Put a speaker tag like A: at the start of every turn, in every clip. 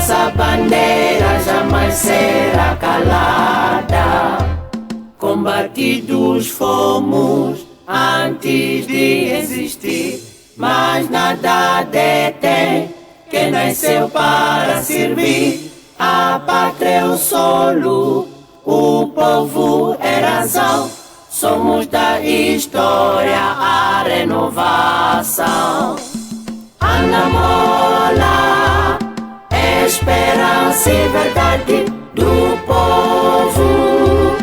A: nossa bandeira jamais será calada. Combatidos fomos antes de existir, mas nada detém quem nasceu para servir. A pátria é o solo, o povo é razão. Somos da história a renovação. Anamola, esperança e verdade do povo.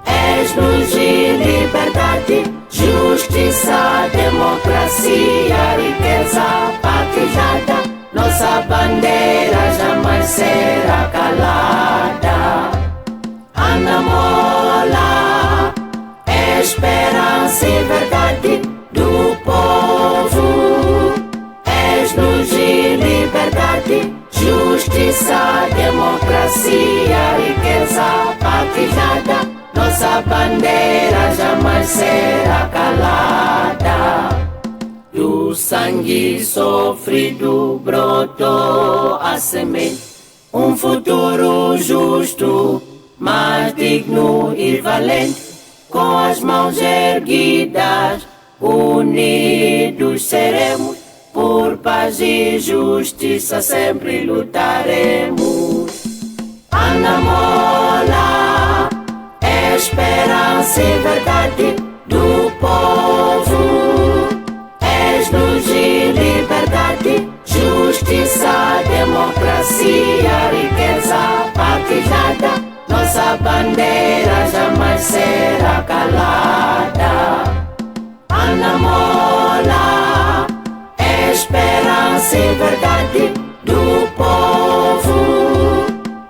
A: És luz e liberdade, justiça, democracia, riqueza partilhada. Nossa bandeira jamais será calada. Anamola, esperança e verdade do povo. És luz e liberdade, justiça, democracia, riqueza partilhada. Nossa bandeira jamais será calada. Do sangue sofrido brotou a semente, um futuro justo, mais digno e valente. Com as mãos erguidas, unidos seremos, por paz e justiça sempre lutaremos. Anamola, esperança e verdade do povo. És luz e liberdade, justiça, democracia, riqueza partilhada. Nossa bandeira jamais será calada. Anamola, esperança e verdade do povo.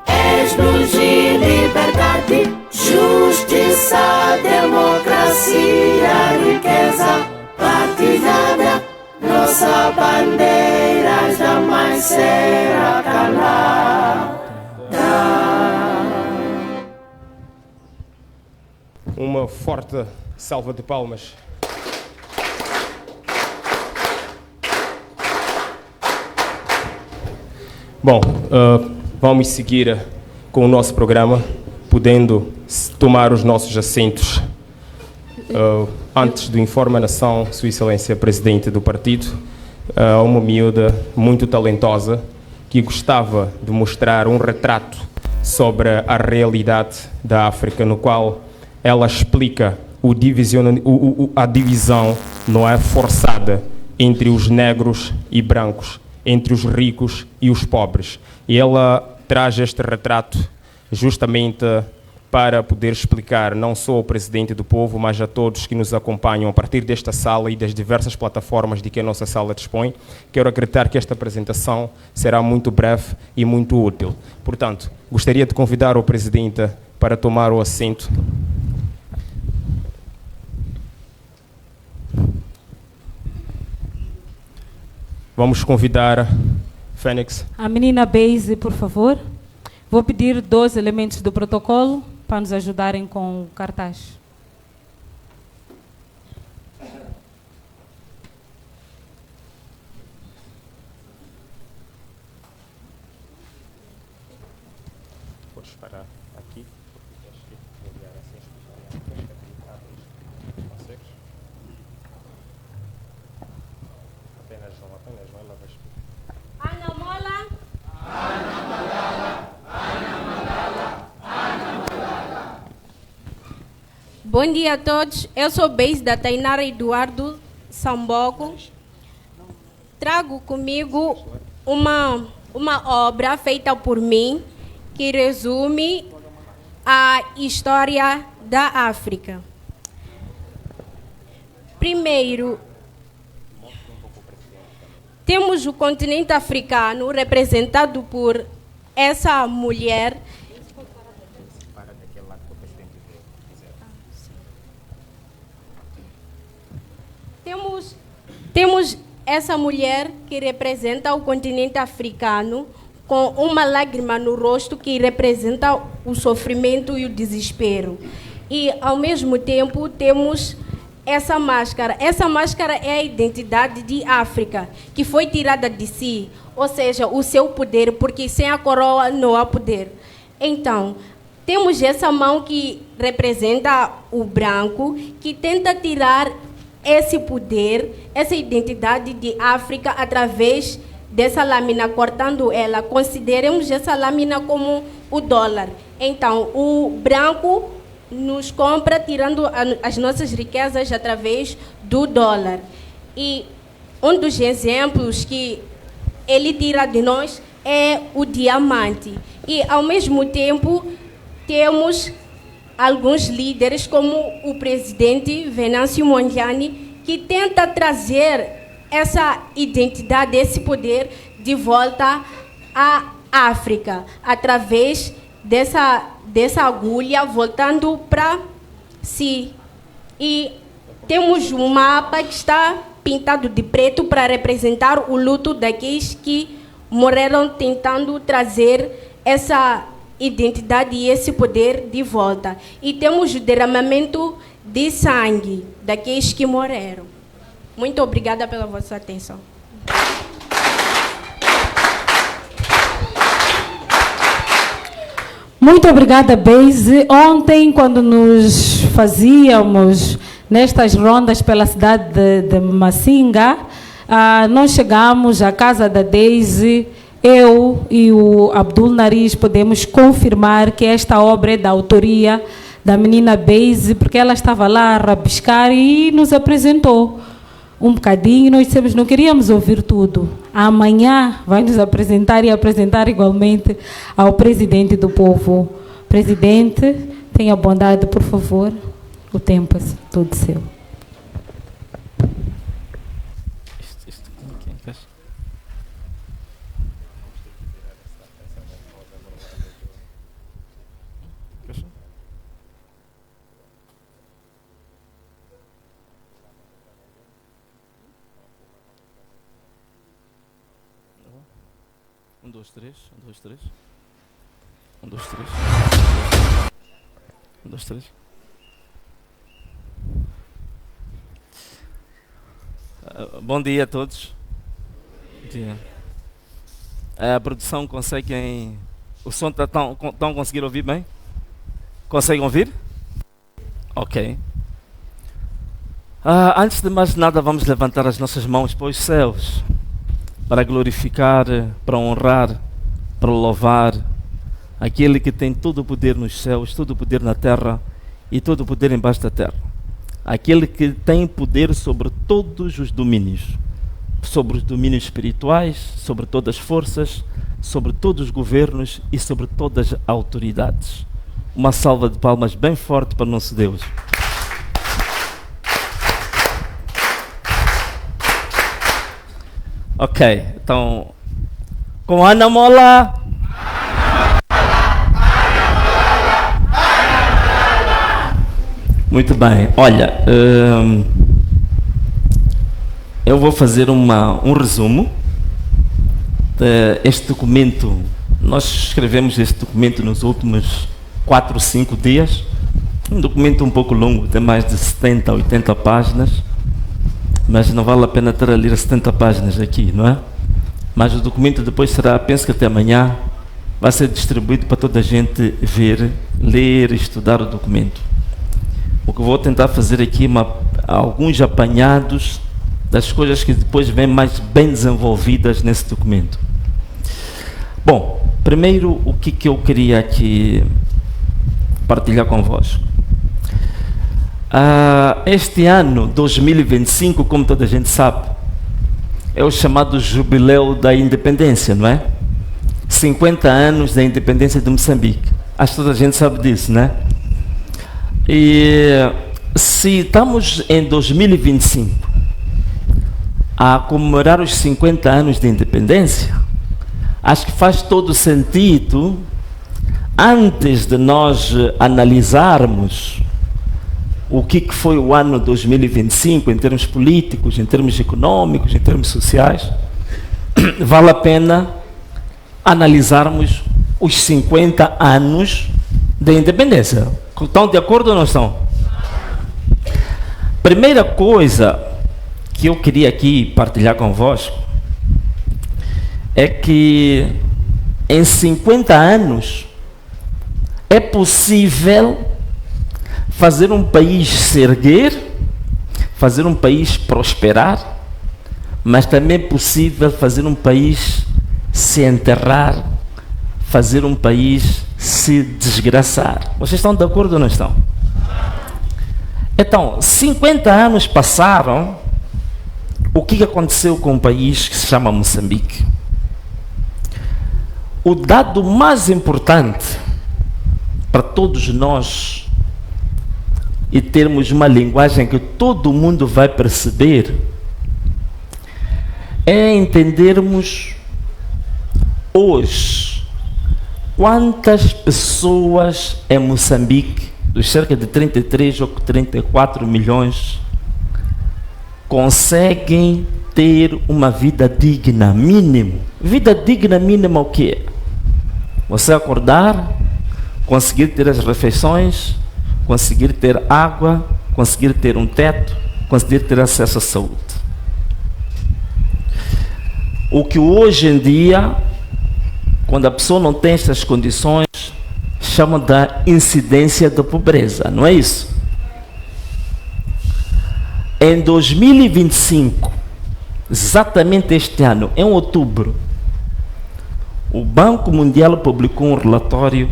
A: És luz e liberdade, justiça, democracia, riqueza partilhada. Nossa bandeira jamais será calada.
B: Uma forte salva de palmas. Bom, vamos seguir com o nosso programa, podendo tomar os nossos assentos. Antes do Informe à Nação, Sua Excelência Presidente do Partido, uma miúda muito talentosa que gostava de mostrar um retrato sobre a realidade da África, no qual ela explica a divisão, não é, forçada entre os negros e brancos, entre os ricos e os pobres. E ela traz este retrato justamente para poder explicar não só ao Presidente do Povo, mas a todos que nos acompanham a partir desta sala e das diversas plataformas de que a nossa sala dispõe. Quero acreditar que esta apresentação será muito breve e muito útil. Portanto, gostaria de convidar o Presidente para tomar o assento. Vamos convidar Fênix.
C: A menina Beise, por favor. Vou pedir 2 elementos do protocolo para nos ajudarem com o cartaz.
B: Podes parar aqui. Apenas não, ela vai explicar.
D: Ana Mola. Bom dia a todos. Eu sou Beise da Tainara Eduardo Sambogo. Trago comigo uma obra feita por mim que resume a história da África. Primeiro, temos o continente africano representado por essa mulher. Temos essa mulher que representa o continente africano com uma lágrima no rosto que representa o sofrimento e o desespero. E, ao mesmo tempo, temos essa máscara. Essa máscara é a identidade de África, que foi tirada de si. ou seja, o seu poder, porque sem a coroa não há poder. Então, temos essa mão que representa o branco, que tenta tirar esse poder, essa identidade de África através dessa lâmina, cortando ela. Consideremos essa lâmina como o dólar. Então, o branco nos compra tirando as nossas riquezas através do dólar. E um dos exemplos que ele tira de nós é o diamante. E, ao mesmo tempo, temos alguns líderes, como o presidente Venâncio Mondlane, que tenta trazer essa identidade, esse poder de volta à África, através dessa agulha voltando para si. E temos um mapa que está pintado de preto para representar o luto daqueles que morreram tentando trazer essa identidade e esse poder de volta. E temos o derramamento de sangue daqueles que morreram. Muito obrigada pela vossa atenção.
C: Muito obrigada, Beise. Ontem, quando nos fazíamos nestas rondas pela cidade de Massinga, nós chegamos à casa da Deise. Eu e o Abdul Nariz podemos confirmar que esta obra é da autoria da menina Beise, porque ela estava lá a rabiscar e nos apresentou um bocadinho. Nós dissemos, não queríamos ouvir tudo. Amanhã vai nos apresentar e apresentar igualmente ao presidente do povo. Presidente, tenha bondade, por favor. O tempo é todo seu.
E: Um, dois, três. Um, dois, três. Um, dois, três. Um, dois, três. Bom dia a todos. Bom dia. A produção conseguem... O som estão conseguindo ouvir bem? Conseguem ouvir? Ok. Antes de mais nada, vamos levantar as nossas mãos para os céus, para glorificar, para honrar, para louvar aquele que tem todo o poder nos céus, todo o poder na terra e todo o poder embaixo da terra. Aquele que tem poder sobre todos os domínios, sobre os domínios espirituais, sobre todas as forças, sobre todos os governos e sobre todas as autoridades. Uma salva de palmas bem forte para o nosso Deus. Ok, então, com Ana Mola. Muito bem, olha, eu vou fazer um resumo deste documento. Nós escrevemos este documento nos últimos 4 ou 5 dias, um documento um pouco longo, tem mais de 70, 80 páginas, mas não vale a pena estar a ler 70 páginas aqui, não é? Mas o documento depois será, penso que até amanhã, vai ser distribuído para toda a gente ver, ler e estudar o documento. O que eu vou tentar fazer aqui alguns apanhados das coisas que depois vêm mais bem desenvolvidas nesse documento. Bom, primeiro o que eu queria aqui partilhar convosco. Este ano, 2025, como toda a gente sabe, é o chamado Jubileu da Independência, não é? 50 anos da independência de Moçambique. Acho que toda a gente sabe disso, não é? E se estamos em 2025 a comemorar os 50 anos de independência, acho que faz todo sentido, antes de nós analisarmos o que foi o ano 2025 em termos políticos, em termos econômicos, em termos sociais, vale a pena analisarmos os 50 anos da independência. Estão de acordo ou não estão? Primeira coisa que eu queria aqui partilhar convosco é que em 50 anos é possível fazer um país se erguer, fazer um país prosperar, mas também é possível fazer um país se enterrar, fazer um país se desgraçar. Vocês estão de acordo ou não estão? Então, 50 anos passaram, o que aconteceu com um país que se chama Moçambique? O dado mais importante para todos nós e termos uma linguagem que todo mundo vai perceber é entendermos hoje quantas pessoas em Moçambique, dos cerca de 33 ou 34 milhões, conseguem ter uma vida digna, mínimo. Vida digna mínima o quê? Você acordar, conseguir ter as refeições, conseguir ter água, conseguir ter um teto, conseguir ter acesso à saúde. O que hoje em dia, quando a pessoa não tem estas condições, chamam da incidência da pobreza, não é isso? Em 2025, exatamente este ano, em outubro, o Banco Mundial publicou um relatório,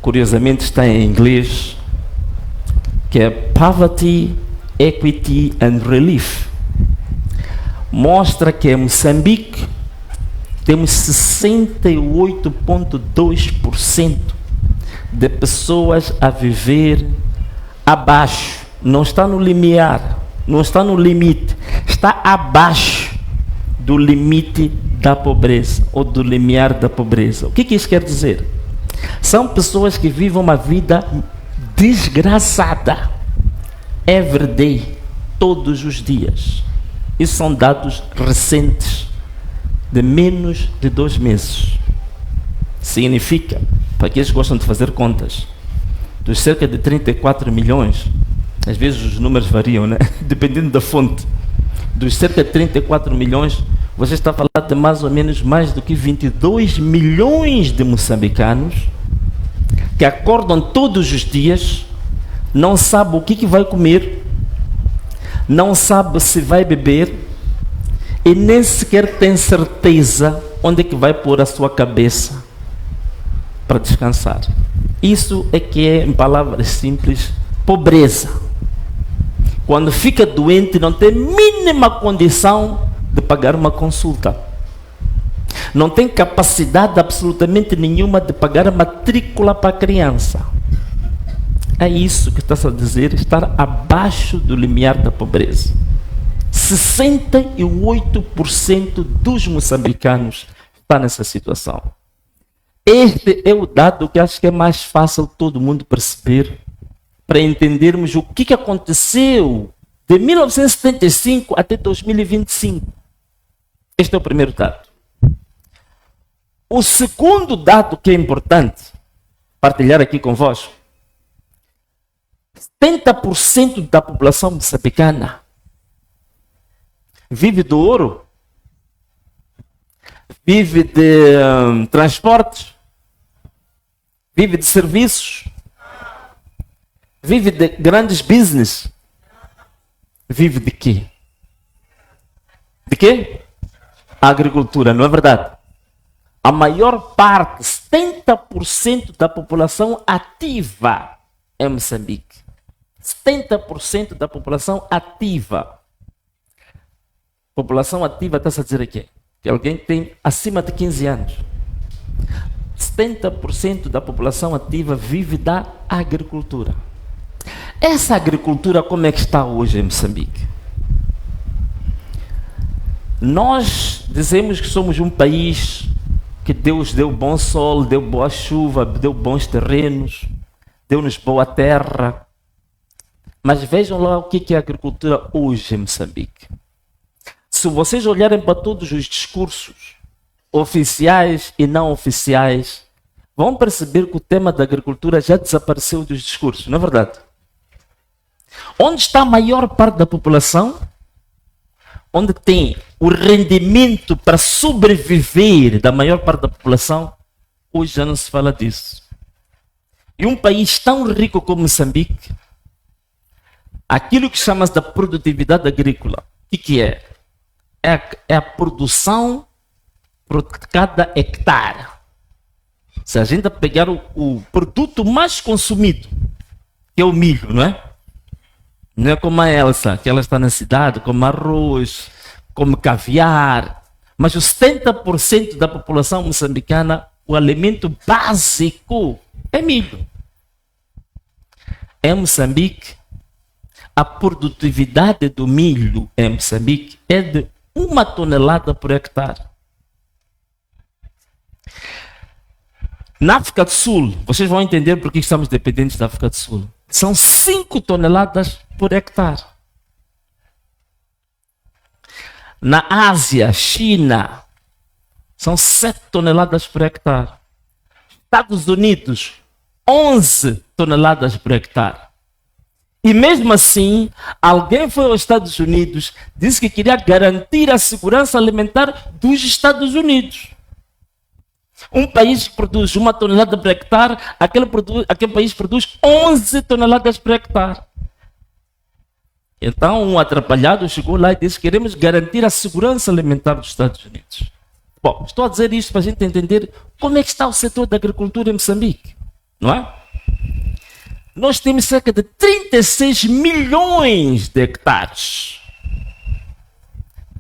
E: curiosamente está em inglês, que é Poverty, Equity and Relief. Mostra que em Moçambique temos 68,2% de pessoas a viver abaixo. Não está no limiar, não está no limite, está abaixo do limite da pobreza ou do limiar da pobreza. O que isso quer dizer? São pessoas que vivem uma vida desgraçada, every day, todos os dias. Isso são dados recentes, de menos de 2 meses. Significa, para aqueles que gostam de fazer contas, dos cerca de 34 milhões, às vezes os números variam, né? Dependendo da fonte, dos cerca de 34 milhões, você está a falar de mais ou menos mais do que 22 milhões de moçambicanos que acordam todos os dias, não sabem o que vai comer, não sabe se vai beber e nem sequer tem certeza onde é que vai pôr a sua cabeça para descansar. Isso é que é, em palavras simples, pobreza. Quando fica doente, não tem mínima condição de pagar uma consulta. Não tem capacidade absolutamente nenhuma de pagar a matrícula para a criança. É isso que está a dizer, estar abaixo do limiar da pobreza. 68% dos moçambicanos estão nessa situação. Este é o dado que acho que é mais fácil todo mundo perceber, para entendermos o que aconteceu de 1975 até 2025. Este é o primeiro dado. O segundo dado que é importante partilhar aqui convosco: 70% da população moçambicana vive do ouro, vive de transportes, vive de serviços, vive de grandes business. Vive de quê? De quê? A agricultura, não é verdade? A maior parte, 70% da população ativa em Moçambique. 70% da população ativa. População ativa está a dizer aqui que alguém tem acima de 15 anos. 70% da população ativa vive da agricultura. Essa agricultura como é que está hoje em Moçambique? Nós dizemos que somos um país que Deus deu bom sol, deu boa chuva, deu bons terrenos, deu-nos boa terra. Mas vejam lá o que é a agricultura hoje em Moçambique. Se vocês olharem para todos os discursos oficiais e não oficiais, vão perceber que o tema da agricultura já desapareceu dos discursos, não é verdade? Onde está a maior parte da população? onde tem o rendimento para sobreviver da maior parte da população, hoje já não se fala disso. E um país tão rico como Moçambique, aquilo que chama-se da produtividade agrícola, o que é? É a produção por cada hectare. Se a gente pegar o produto mais consumido, que é o milho, não é? Não é como a Elsa, que ela está na cidade, come arroz, come caviar. Mas os 70% da população moçambicana, o alimento básico é milho. Em Moçambique, a produtividade do milho em Moçambique é de 1 tonelada por hectare. Na África do Sul, vocês vão entender por que estamos dependentes da África do Sul. São 5 toneladas por hectare. Na Ásia, China, são 7 toneladas por hectare. Estados Unidos, 11 toneladas por hectare. E mesmo assim, alguém foi aos Estados Unidos, disse que queria garantir a segurança alimentar dos Estados Unidos. Um país que produz 1 tonelada por hectare, aquele país produz 11 toneladas por hectare. Então, um atrapalhado chegou lá e disse: queremos garantir a segurança alimentar dos Estados Unidos. Bom, estou a dizer isto para a gente entender como é que está o setor da agricultura em Moçambique, não é? Nós temos cerca de 36 milhões de hectares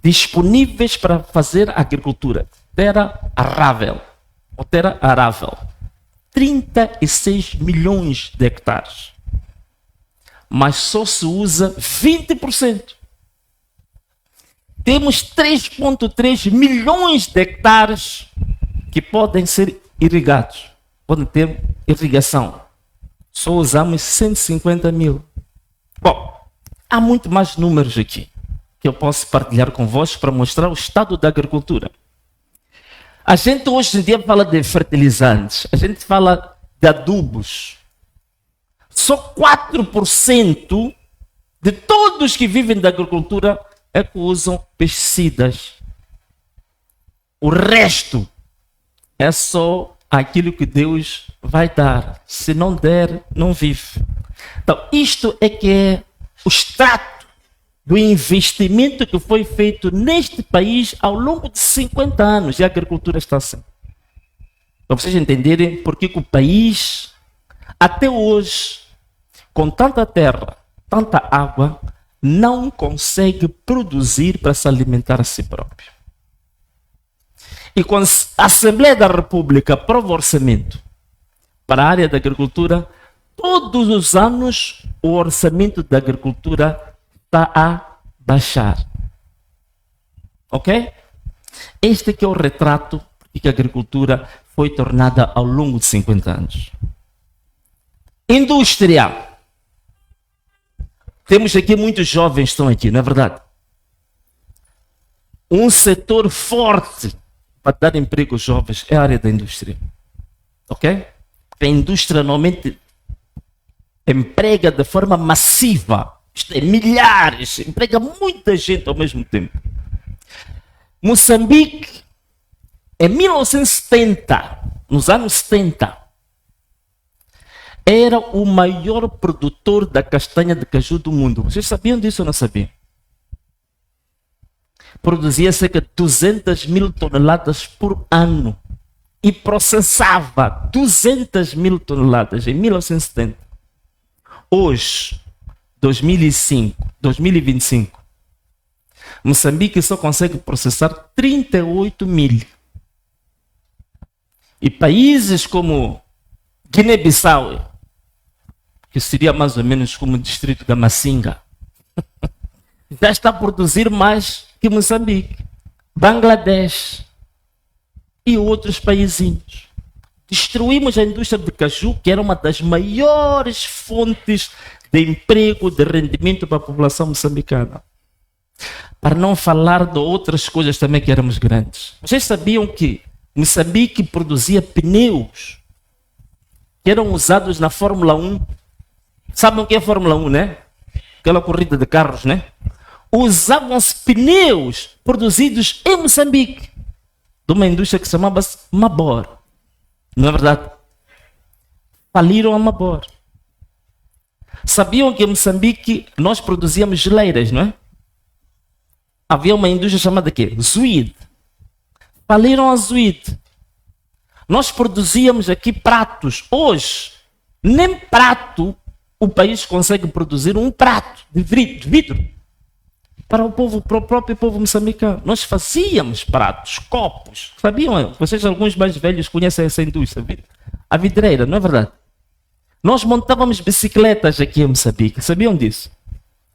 E: disponíveis para fazer agricultura. Terra arável. Ou terra arável. 36 milhões de hectares. Mas só se usa 20%. Temos 3,3 milhões de hectares que podem ser irrigados. Podem ter irrigação. Só usamos 150 mil. Bom, há muito mais números aqui que eu posso partilhar convosco para mostrar o estado da agricultura. A gente hoje em dia fala de fertilizantes, a gente fala de adubos. Só 4% de todos que vivem da agricultura é que usam pesticidas. O resto é só aquilo que Deus vai dar. Se não der, não vive. Então, isto é que é o extrato do investimento que foi feito neste país ao longo de 50 anos. E a agricultura está assim. Para vocês entenderem porque que o país, até hoje, com tanta terra, tanta água, não consegue produzir para se alimentar a si próprio. E quando a Assembleia da República aprova o orçamento para a área da agricultura, todos os anos o orçamento da agricultura está a baixar. Ok? Este aqui é o retrato que a agricultura foi tornada ao longo de 50 anos. Indústria. Temos aqui muitos jovens que estão aqui, não é verdade? Um setor forte para dar emprego aos jovens é a área da indústria. Ok? A indústria normalmente emprega de forma massiva. Isto é, milhares, emprega muita gente ao mesmo tempo. Moçambique, em 1970, nos anos 70, era o maior produtor da castanha de caju do mundo. Vocês sabiam disso ou não sabiam? Produzia cerca de 200 mil toneladas por ano e processava 200 mil toneladas em 1970. Hoje, 2025, Moçambique só consegue processar 38 mil. E países como Guiné-Bissau, que seria mais ou menos como o distrito da Macinga, já está a produzir mais que Moçambique, Bangladesh e outros paísinhos. Destruímos a indústria de caju, que era uma das maiores fontes de emprego, de rendimento para a população moçambicana. Para não falar de outras coisas também que éramos grandes. Vocês sabiam que Moçambique produzia pneus que eram usados na Fórmula 1? Sabem o que é a Fórmula 1, né? Aquela corrida de carros, né? usavam-se pneus produzidos em Moçambique, de uma indústria que se chamava-se Mabor. Não é verdade? Faliram a Mabor. Sabiam que em Moçambique nós produzíamos geleiras, não é? Havia uma indústria chamada quê? Zuid. Faliram a Zuid. Nós produzíamos aqui pratos. Hoje, nem prato o país consegue produzir um prato de vidro para o povo, para o próprio povo moçambicano. Nós fazíamos pratos, copos. Sabiam? Vocês, alguns mais velhos, conhecem essa indústria, a vidreira, não é verdade? Nós montávamos bicicletas aqui em Moçambique. Sabiam disso?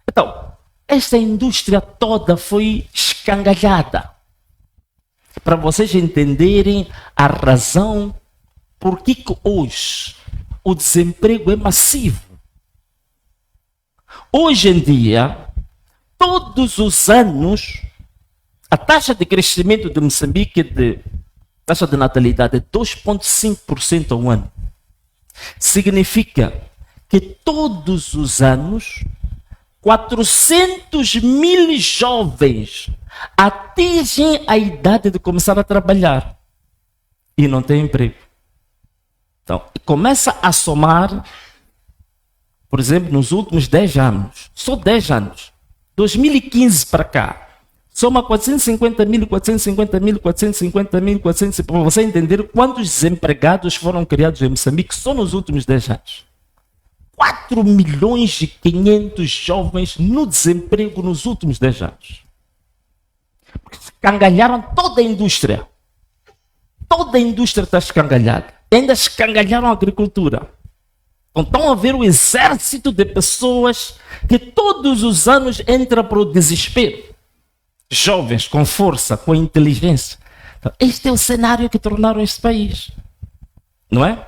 E: Então, esta indústria toda foi escangalhada. Para vocês entenderem a razão por que hoje o desemprego é massivo. Hoje em dia, todos os anos, a taxa de crescimento de Moçambique, taxa de natalidade, é 2,5% ao ano. Significa que todos os anos, 400 mil jovens atingem a idade de começar a trabalhar e não têm emprego. Então, começa a somar, por exemplo, nos últimos 10 anos, só 10 anos, 2015 para cá, soma 450 mil, 450 mil, 450 mil, 450 para você entender quantos desempregados foram criados em Moçambique só nos últimos 10 anos. 4 milhões e 500 jovens no desemprego nos últimos 10 anos. Escangalharam toda a indústria. Toda a indústria está escangalhada. Ainda escangalharam a agricultura. Então estão a ver o exército de pessoas que todos os anos entra para o desespero. Jovens com força, com inteligência. Então, este é o cenário que tornaram este país. Não é?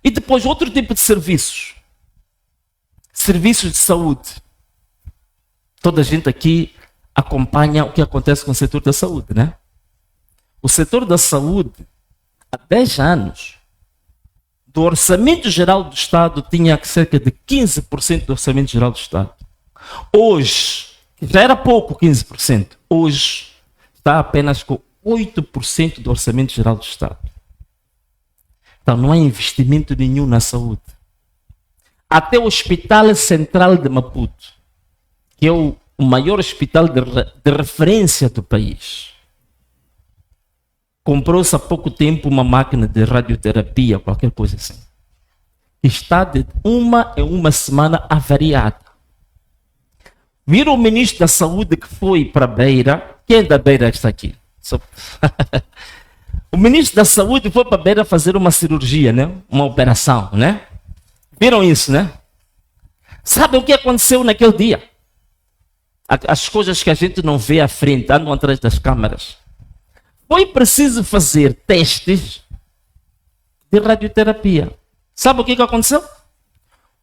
E: E depois outro tipo de serviços. Serviços de saúde. Toda a gente aqui acompanha o que acontece com o setor da saúde, né? O setor da saúde, há 10 anos, do orçamento geral do Estado, tinha cerca de 15% do orçamento geral do Estado. Hoje, já era pouco 15%, hoje está apenas com 8% do orçamento geral do Estado. Então não há investimento nenhum na saúde. Até o Hospital Central de Maputo, que é o maior hospital de referência do país, comprou-se há pouco tempo uma máquina de radioterapia, qualquer coisa assim. Está de uma em uma semana avariada. Viram o ministro da Saúde que foi para a Beira? Quem é da Beira que está aqui? O ministro da Saúde foi para a Beira fazer uma cirurgia, né? Uma operação, né? Viram isso, né? Sabem o que aconteceu naquele dia? As coisas que a gente não vê à frente, andam atrás das câmaras. Foi preciso fazer testes de radioterapia. Sabe o que aconteceu?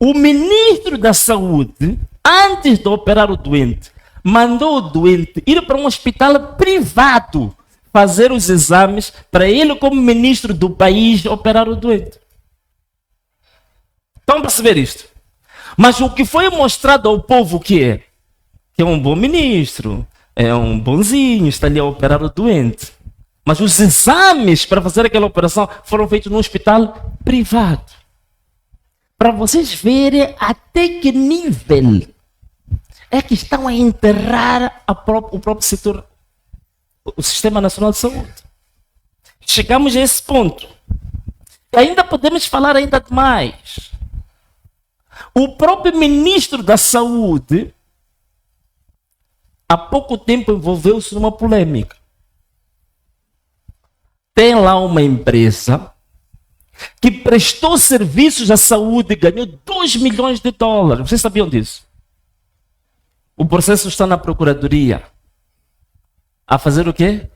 E: O ministro da Saúde, antes de operar o doente, mandou o doente ir para um hospital privado fazer os exames para ele, como ministro do país, operar o doente. Estão a perceber isto? Mas o que foi mostrado ao povo que é um bom ministro, é um bonzinho, está ali a operar o doente. Mas os exames para fazer aquela operação foram feitos num hospital privado. Para vocês verem até que nível é que estão a enterrar o próprio setor, o Sistema Nacional de Saúde. Chegamos a esse ponto. E ainda podemos falar ainda mais. O próprio ministro da Saúde, há pouco tempo, envolveu-se numa polêmica. Tem lá uma empresa que prestou serviços à saúde e ganhou 2 milhões de dólares. Vocês sabiam disso? O processo está na Procuradoria. A fazer o quê?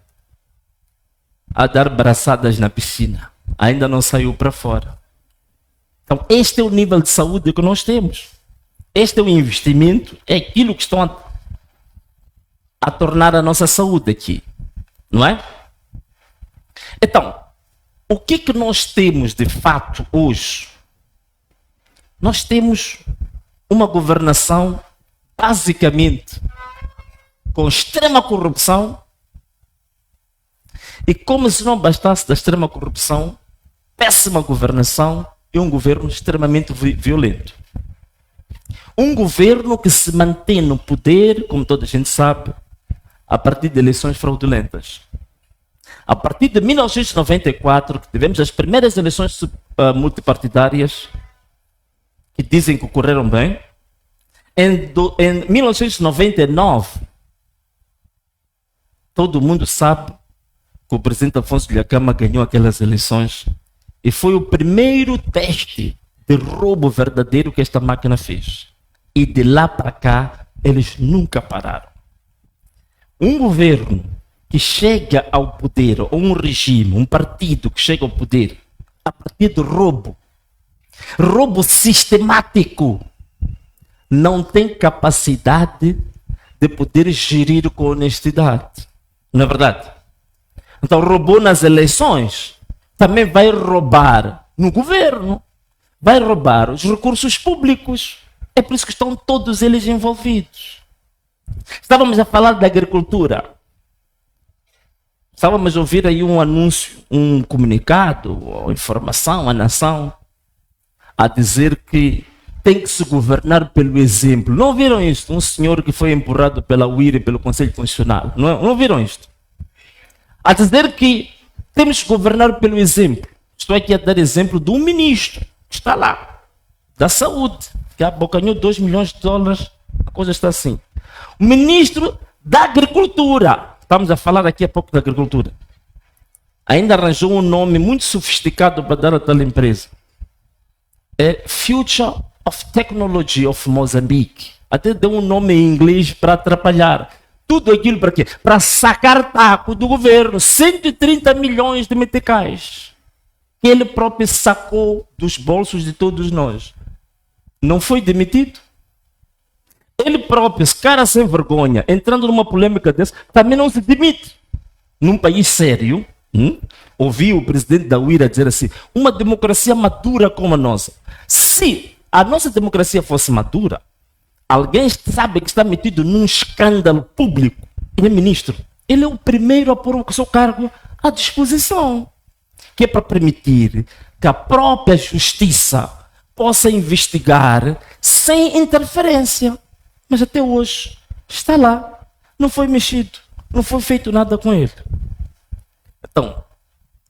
E: A dar braçadas na piscina. Ainda não saiu para fora. Então, este é o nível de saúde que nós temos. Este é o investimento, é aquilo que estão a tornar a nossa saúde aqui. Não é? Então, o que nós temos de fato hoje? Nós temos uma governação basicamente com extrema corrupção, e como se não bastasse da extrema corrupção, péssima governação e um governo extremamente violento. Um governo que se mantém no poder, como toda a gente sabe, a partir de eleições fraudulentas. A partir de 1994, que tivemos as primeiras eleições multipartidárias, que dizem que ocorreram bem, em 1999, todo mundo sabe que o presidente Afonso Dhlakama ganhou aquelas eleições e foi o primeiro teste de roubo verdadeiro que esta máquina fez. E de lá para cá, eles nunca pararam. Um governo que chega ao poder, ou um regime, um partido que chega ao poder, a partir do roubo sistemático, não tem capacidade de poder gerir com honestidade. Não é verdade? Então, roubou nas eleições, também vai roubar no governo, vai roubar os recursos públicos. É por isso que estão todos eles envolvidos. Estávamos a falar da agricultura. Estávamos a ouvir aí um anúncio, um comunicado, ou informação à nação, a dizer que tem que se governar pelo exemplo. Não viram isto? Um senhor que foi empurrado pela UIR e pelo Conselho Constitucional. Não viram isto? A dizer que temos que governar pelo exemplo. Estou aqui a dar exemplo de um ministro que está lá, da saúde, que abocanhou 2 milhões de dólares, a coisa está assim. O ministro da agricultura, estamos a falar aqui há pouco da agricultura, ainda arranjou um nome muito sofisticado para dar a tal empresa. É Future of Technology of Mozambique. Até deu um nome em inglês para atrapalhar. Tudo aquilo para quê? Para sacar taco do governo. 130 milhões de meticais. Que ele próprio sacou dos bolsos de todos nós. Não foi demitido? Ele próprio, esse cara sem vergonha, entrando numa polêmica dessa, também não se demite. Num país sério, ouvi o presidente da UIRA dizer assim, uma democracia madura como a nossa. Se a nossa democracia fosse madura, alguém sabe que está metido num escândalo público, ele é ministro. Ele é o primeiro a pôr o seu cargo à disposição, que é para permitir que a própria justiça possa investigar sem interferência. Mas até hoje está lá, não foi mexido, não foi feito nada com ele. Então,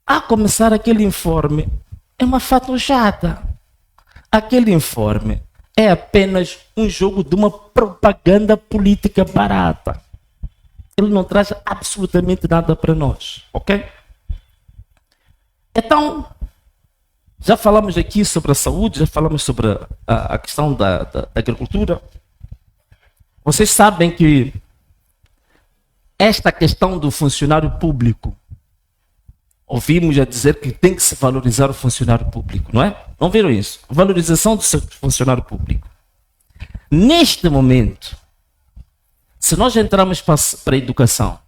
E: a começar aquele informe é uma fatojada. Aquele informe é apenas um jogo de uma propaganda política barata. Ele não traz absolutamente nada para nós, ok? Então, já falamos aqui sobre a saúde, já falamos sobre a questão da agricultura. Vocês sabem que esta questão do funcionário público, ouvimos a dizer que tem que se valorizar o funcionário público, não é? Não viram isso? Valorização do funcionário público. Neste momento, se nós entrarmos para a educação,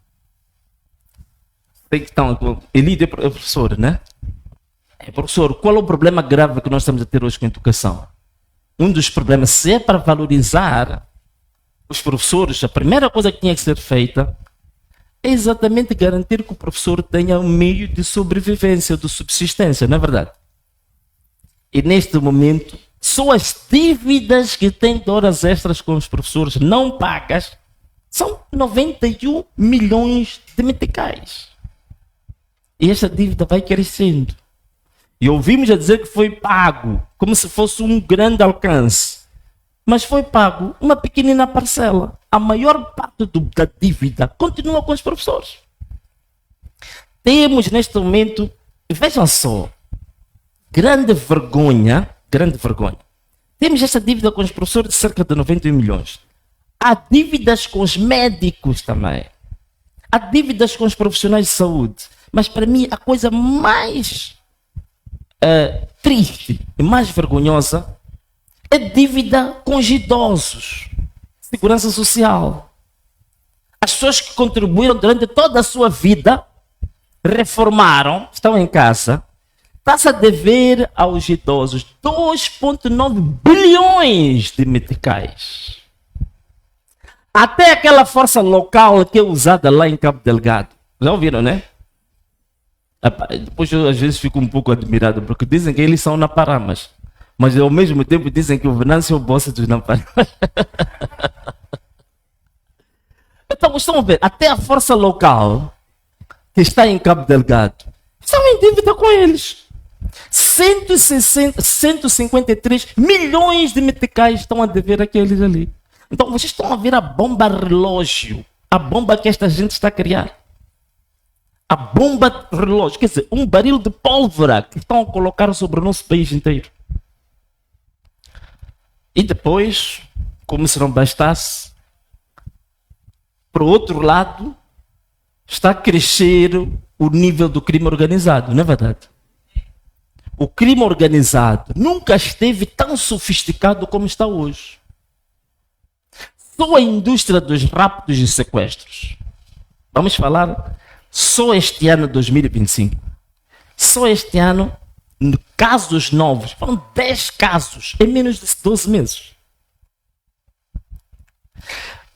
E: tem que estar, ele é professor, né? Professor, qual é o problema grave que nós estamos a ter hoje com a educação? Um dos problemas, se é para valorizar os professores, a primeira coisa que tinha que ser feita é exatamente garantir que o professor tenha um meio de sobrevivência, de subsistência, não é verdade? E neste momento, só as dívidas que têm de horas extras com os professores não pagas são 91 milhões de meticais. E esta dívida vai crescendo. E ouvimos a dizer que foi pago, como se fosse um grande alcance. Mas foi pago uma pequenina parcela. A maior parte da dívida continua com os professores. Temos neste momento, vejam só, grande vergonha. Temos essa dívida com os professores de cerca de 91 milhões. Há dívidas com os médicos também. Há dívidas com os profissionais de saúde. Mas para mim a coisa mais triste e mais vergonhosa é dívida com os idosos. Segurança social. As pessoas que contribuíram durante toda a sua vida, reformaram, estão em casa, está-se a dever aos idosos 2,9 bilhões de meticais. Até aquela força local que é usada lá em Cabo Delgado. Já ouviram, né? Depois eu às vezes fico um pouco admirado, porque dizem que eles são Naparamas. Mas ao mesmo tempo dizem que o Venâncio é o boss dos Naparamas. Então, estão a ver, até a força local que está em Cabo Delgado estão em dívida com eles. 153 milhões de meticais estão a dever aqueles ali. Então vocês estão a ver a bomba relógio, a bomba que esta gente está a criar. A bomba relógio, quer dizer, um baril de pólvora que estão a colocar sobre o nosso país inteiro. E depois, como se não bastasse, por outro lado, está a crescer o nível do crime organizado, não é verdade? O crime organizado nunca esteve tão sofisticado como está hoje. Só a indústria dos raptos e sequestros. Vamos falar só este ano, 2025. Só este ano, casos novos. Foram 10 casos em menos de 12 meses.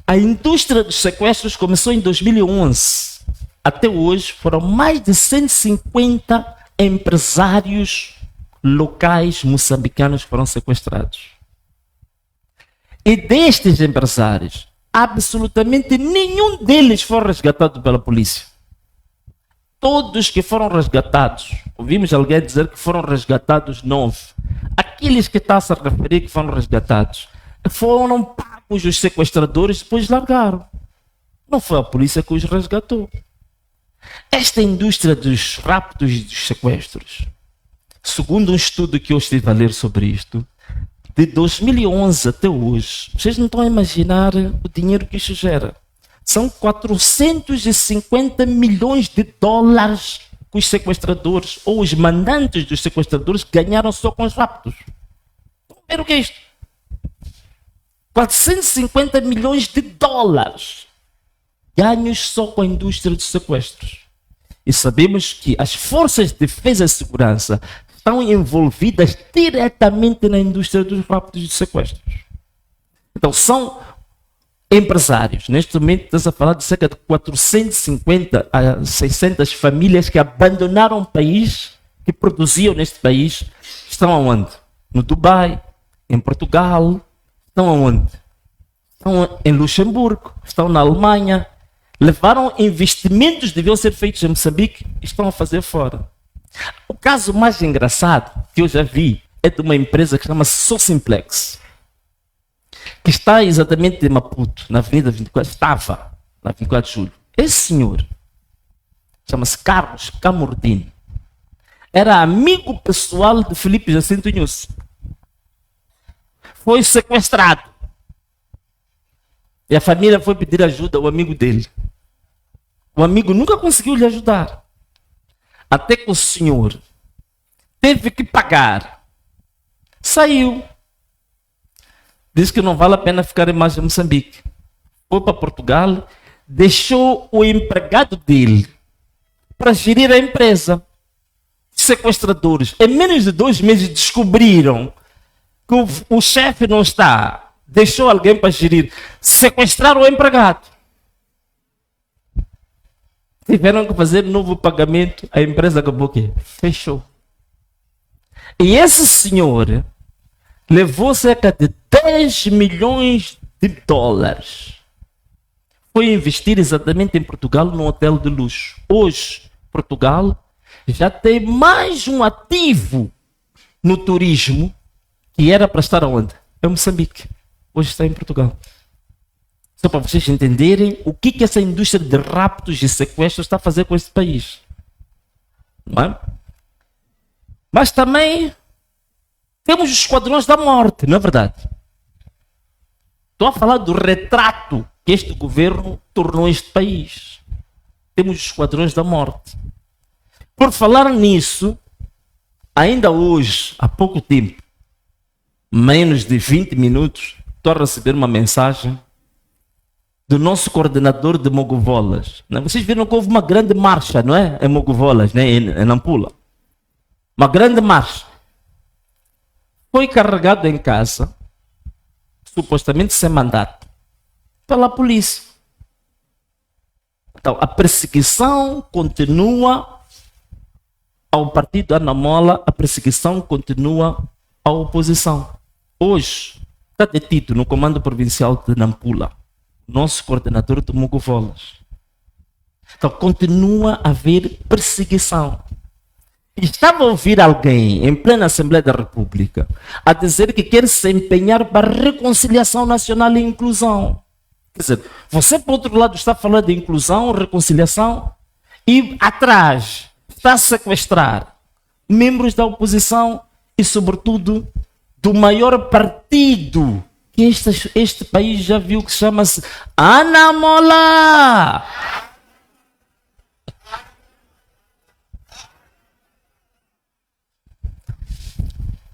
E: A indústria dos sequestros começou em 2011. Até hoje foram mais de 150 empresários locais moçambicanos que foram sequestrados. E destes empresários, absolutamente nenhum deles foi resgatado pela polícia. Todos que foram resgatados, ouvimos alguém dizer que foram resgatados 9. Aqueles que está a se referir que foram resgatados, foram pagos os sequestradores e depois largaram. Não foi a polícia que os resgatou. Esta indústria dos raptos e dos sequestros, segundo um estudo que eu estive a ler sobre isto, de 2011 até hoje, vocês não estão a imaginar o dinheiro que isso gera. São 450 milhões de dólares que os sequestradores ou os mandantes dos sequestradores ganharam só com os raptos. Vamos ver o que é isto? 450 milhões de dólares ganhos só com a indústria dos sequestros. E sabemos que as forças de defesa e segurança estão envolvidas diretamente na indústria dos raptos e dos sequestros. Então são empresários. Neste momento estamos a falar de cerca de 450 a 600 famílias que abandonaram o país, que produziam neste país. Estão aonde? No Dubai, em Portugal. Estão aonde? Estão em Luxemburgo, estão na Alemanha. Levaram investimentos que deviam ser feitos em Moçambique e estão a fazer fora. O caso mais engraçado que eu já vi é de uma empresa que chama-se Socimplex, que está exatamente em Maputo, na Avenida 24, estava na 24 de Julho. Esse senhor chama-se Carlos Camordino. Era amigo pessoal de Filipe Jacinto Inhosse. Foi sequestrado. E a família foi pedir ajuda ao amigo dele. O amigo nunca conseguiu lhe ajudar. Até que o senhor teve que pagar. Saiu. Disse que não vale a pena ficar mais em Moçambique. Foi para Portugal, deixou o empregado dele para gerir a empresa. Sequestradores, em menos de 2 meses, descobriram que o chefe não está. Deixou alguém para gerir. Sequestraram o empregado. Tiveram que fazer novo pagamento. A empresa acabou que fechou. E esse senhor levou cerca de 10 milhões de dólares. Foi investir exatamente em Portugal, num hotel de luxo. Hoje, Portugal já tem mais um ativo no turismo que era para estar onde? Em Moçambique. Hoje está em Portugal. Só para vocês entenderem o que essa indústria de raptos e sequestros está a fazer com este país. Não é? Mas também temos os esquadrões da morte, não é verdade? Estou a falar do retrato que este governo tornou este país. Temos os esquadrões da morte. Por falar nisso, ainda hoje, há pouco tempo, menos de 20 minutos, estou a receber uma mensagem do nosso coordenador de Mogovolas. Vocês viram que houve uma grande marcha, não é? Em Mogovolas, né? Em Nampula. Uma grande marcha. Foi carregado em casa, supostamente sem mandato, pela polícia. Então, a perseguição continua ao partido Anamola, a perseguição continua à oposição. Hoje, está detido no comando provincial de Nampula, nosso coordenador de Mogovolas. Então, continua a haver perseguição. Estava a ouvir alguém em plena Assembleia da República a dizer que quer se empenhar para a reconciliação nacional e inclusão. Quer dizer, você, por outro lado, está falando de inclusão, reconciliação, e atrás está a sequestrar membros da oposição e, sobretudo, do maior partido que este país já viu, que chama-se Anamola.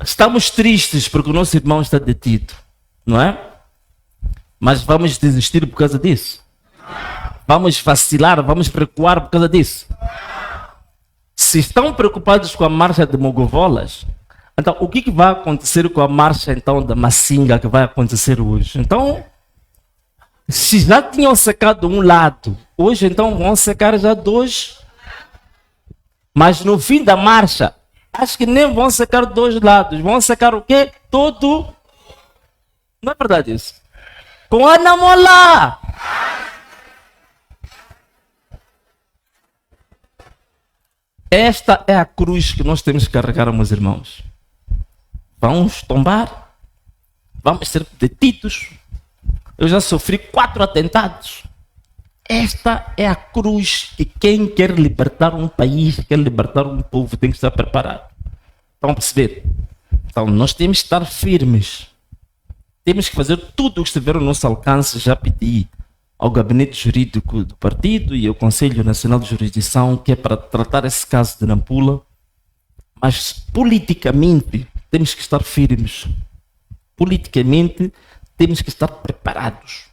E: Estamos tristes porque o nosso irmão está detido, não é? Mas vamos desistir por causa disso? Vamos vacilar, vamos recuar por causa disso? Se estão preocupados com a marcha de Mogovolas, então o que vai acontecer com a marcha então da Masinga que vai acontecer hoje? Então, se já tinham secado um lado, hoje então vão secar já dois, mas no fim da marcha, acho que nem vão secar dois lados, vão secar o quê? Todo. Não é verdade isso? Com a Anamola! Esta é a cruz que nós temos que carregar, meus irmãos. Vamos tombar, vamos ser detidos. Eu já sofri 4 atentados. Esta é a cruz que quem quer libertar um país, quer libertar um povo, tem que estar preparado. Estão a perceber? Então nós temos que estar firmes. Temos que fazer tudo o que estiver ao nosso alcance. Já pedi ao gabinete jurídico do partido e ao Conselho Nacional de Jurisdição, que é para tratar esse caso de Nampula. Mas politicamente temos que estar firmes. Politicamente temos que estar preparados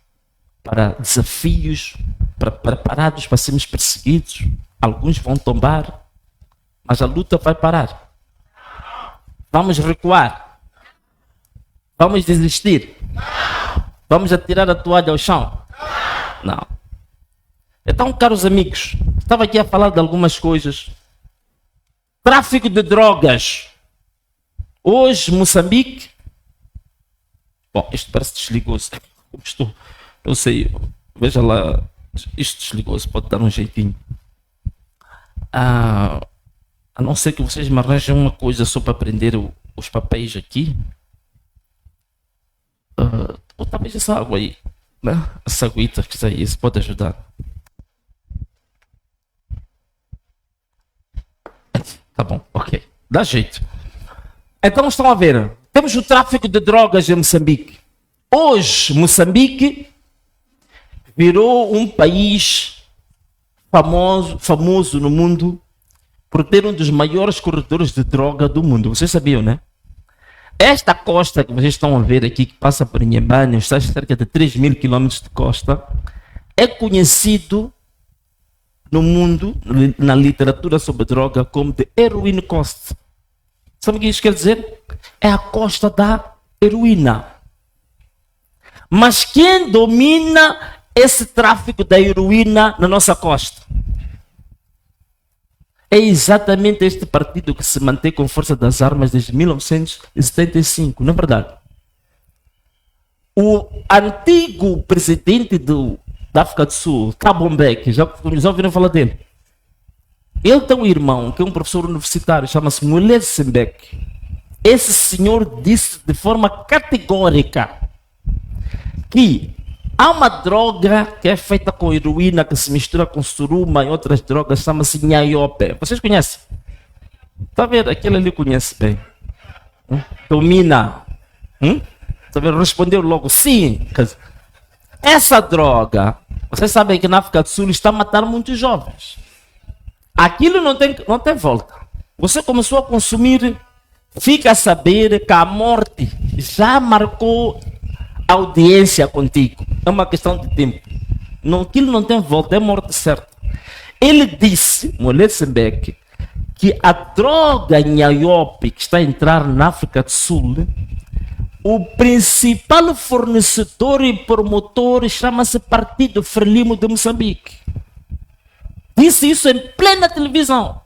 E: para desafios, preparados para sermos perseguidos. Alguns vão tombar, mas a luta vai parar. Vamos recuar? Vamos desistir? Vamos atirar a toalha ao chão? Não. Então, caros amigos, estava aqui a falar de algumas coisas. Tráfico de drogas. Hoje, Moçambique. Bom, isto parece que desligou-se. Estou, não sei, veja lá. Isto desligou-se, pode dar um jeitinho. A não ser que vocês me arranjem uma coisa só para prender os papéis aqui. Ou talvez essa água aí, né? Essa aguita que está aí, isso pode ajudar. Tá bom, ok. Dá jeito. Então estão a ver, temos o tráfico de drogas em Moçambique. Hoje, Moçambique virou um país famoso no mundo por ter um dos maiores corredores de droga do mundo. Vocês sabiam, né? Esta costa que vocês estão a ver aqui, que passa por Inhambane, está a cerca de 3.000 quilômetros de costa, é conhecido no mundo, na literatura sobre droga, como The Heroin Coast. Sabe o que isso quer dizer? É a costa da heroína. Mas quem domina esse tráfico da heroína na nossa costa? É exatamente este partido que se mantém com força das armas desde 1975, não é verdade? O antigo presidente da África do Sul, Thabo Mbeki, já ouviram falar dele? Ele tem um irmão que é um professor universitário, chama-se Molefe Mbeki. Esse senhor disse de forma categórica que há uma droga que é feita com heroína, que se mistura com suruma e outras drogas, chama-se nhaiope. Vocês conhecem? Está a ver? Aquele ali conhece bem. Domina. Está a ver? Respondeu logo, sim. Essa droga, vocês sabem que na África do Sul está a matar muitos jovens. Aquilo não tem volta. Você começou a consumir, fica a saber que a morte já marcou audiência contigo. É uma questão de tempo. Aquilo não tem volta, é morte certa. Ele disse, Molefe Mbeki, que a droga nhaiope que está a entrar na África do Sul, o principal fornecedor e promotor chama-se Partido Frelimo de Moçambique. Disse isso em plena televisão.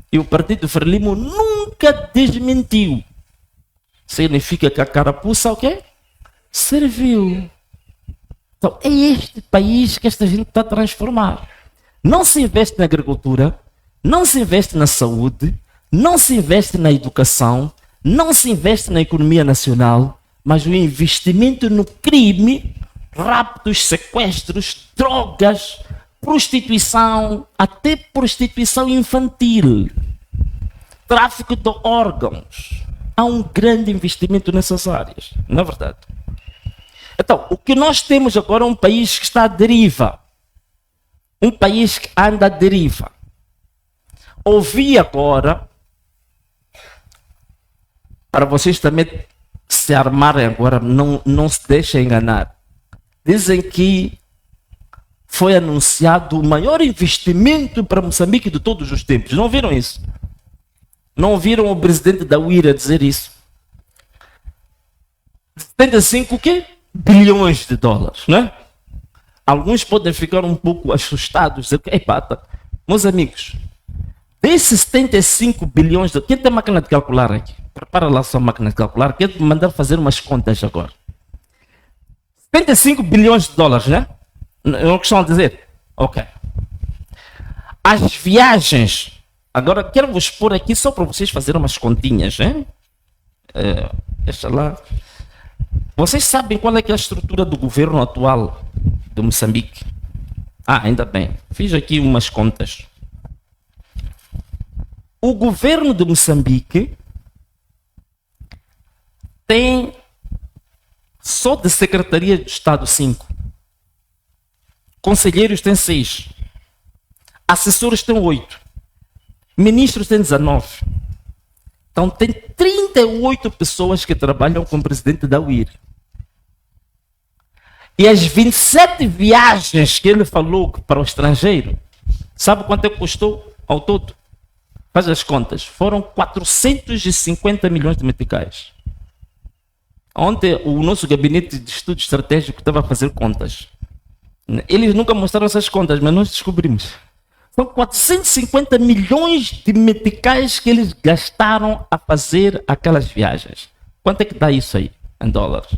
E: E o Partido Frelimo nunca desmentiu. Significa que a carapuça o quê? Serviu. Então é este país que esta gente está a transformar. Não se investe na agricultura, não se investe na saúde, não se investe na educação, não se investe na economia nacional, mas o investimento no crime, raptos, sequestros, drogas, prostituição, até prostituição infantil, tráfico de órgãos. Há um grande investimento nessas áreas, não é verdade? Então, o que nós temos agora é um país que está à deriva. Um país que anda à deriva. Ouvi agora, para vocês também se armarem agora, não se deixem enganar. Dizem que foi anunciado o maior investimento para Moçambique de todos os tempos. Não viram isso? Não ouviram o presidente da UIRA dizer isso? 75 o quê? Bilhões de dólares, não é? Alguns podem ficar um pouco assustados, dizer, meus amigos, desses 75 bilhões de dólares, quem tem máquina de calcular aqui? Prepara lá a sua máquina de calcular, quero mandar fazer umas contas agora. 75 bilhões de dólares, né? Não é o que estão a dizer? Ok. As viagens, agora quero vos pôr aqui só para vocês fazerem umas continhas, né? Deixa lá. Vocês sabem qual é que é a estrutura do governo atual de Moçambique? Ainda bem, fiz aqui umas contas. O governo de Moçambique tem só de Secretaria de Estado 5. Conselheiros tem 6. Assessores tem 8. Ministros tem 19. Então tem 38 pessoas que trabalham com o presidente da UIR. E as 27 viagens que ele falou para o estrangeiro, sabe quanto é que custou ao todo? Faz as contas. Foram 450 milhões de meticais. Ontem o nosso gabinete de estudo estratégico estava a fazer contas. Eles nunca mostraram essas contas, mas nós descobrimos. São 450 milhões de meticais que eles gastaram a fazer aquelas viagens. Quanto é que dá isso aí, em dólares?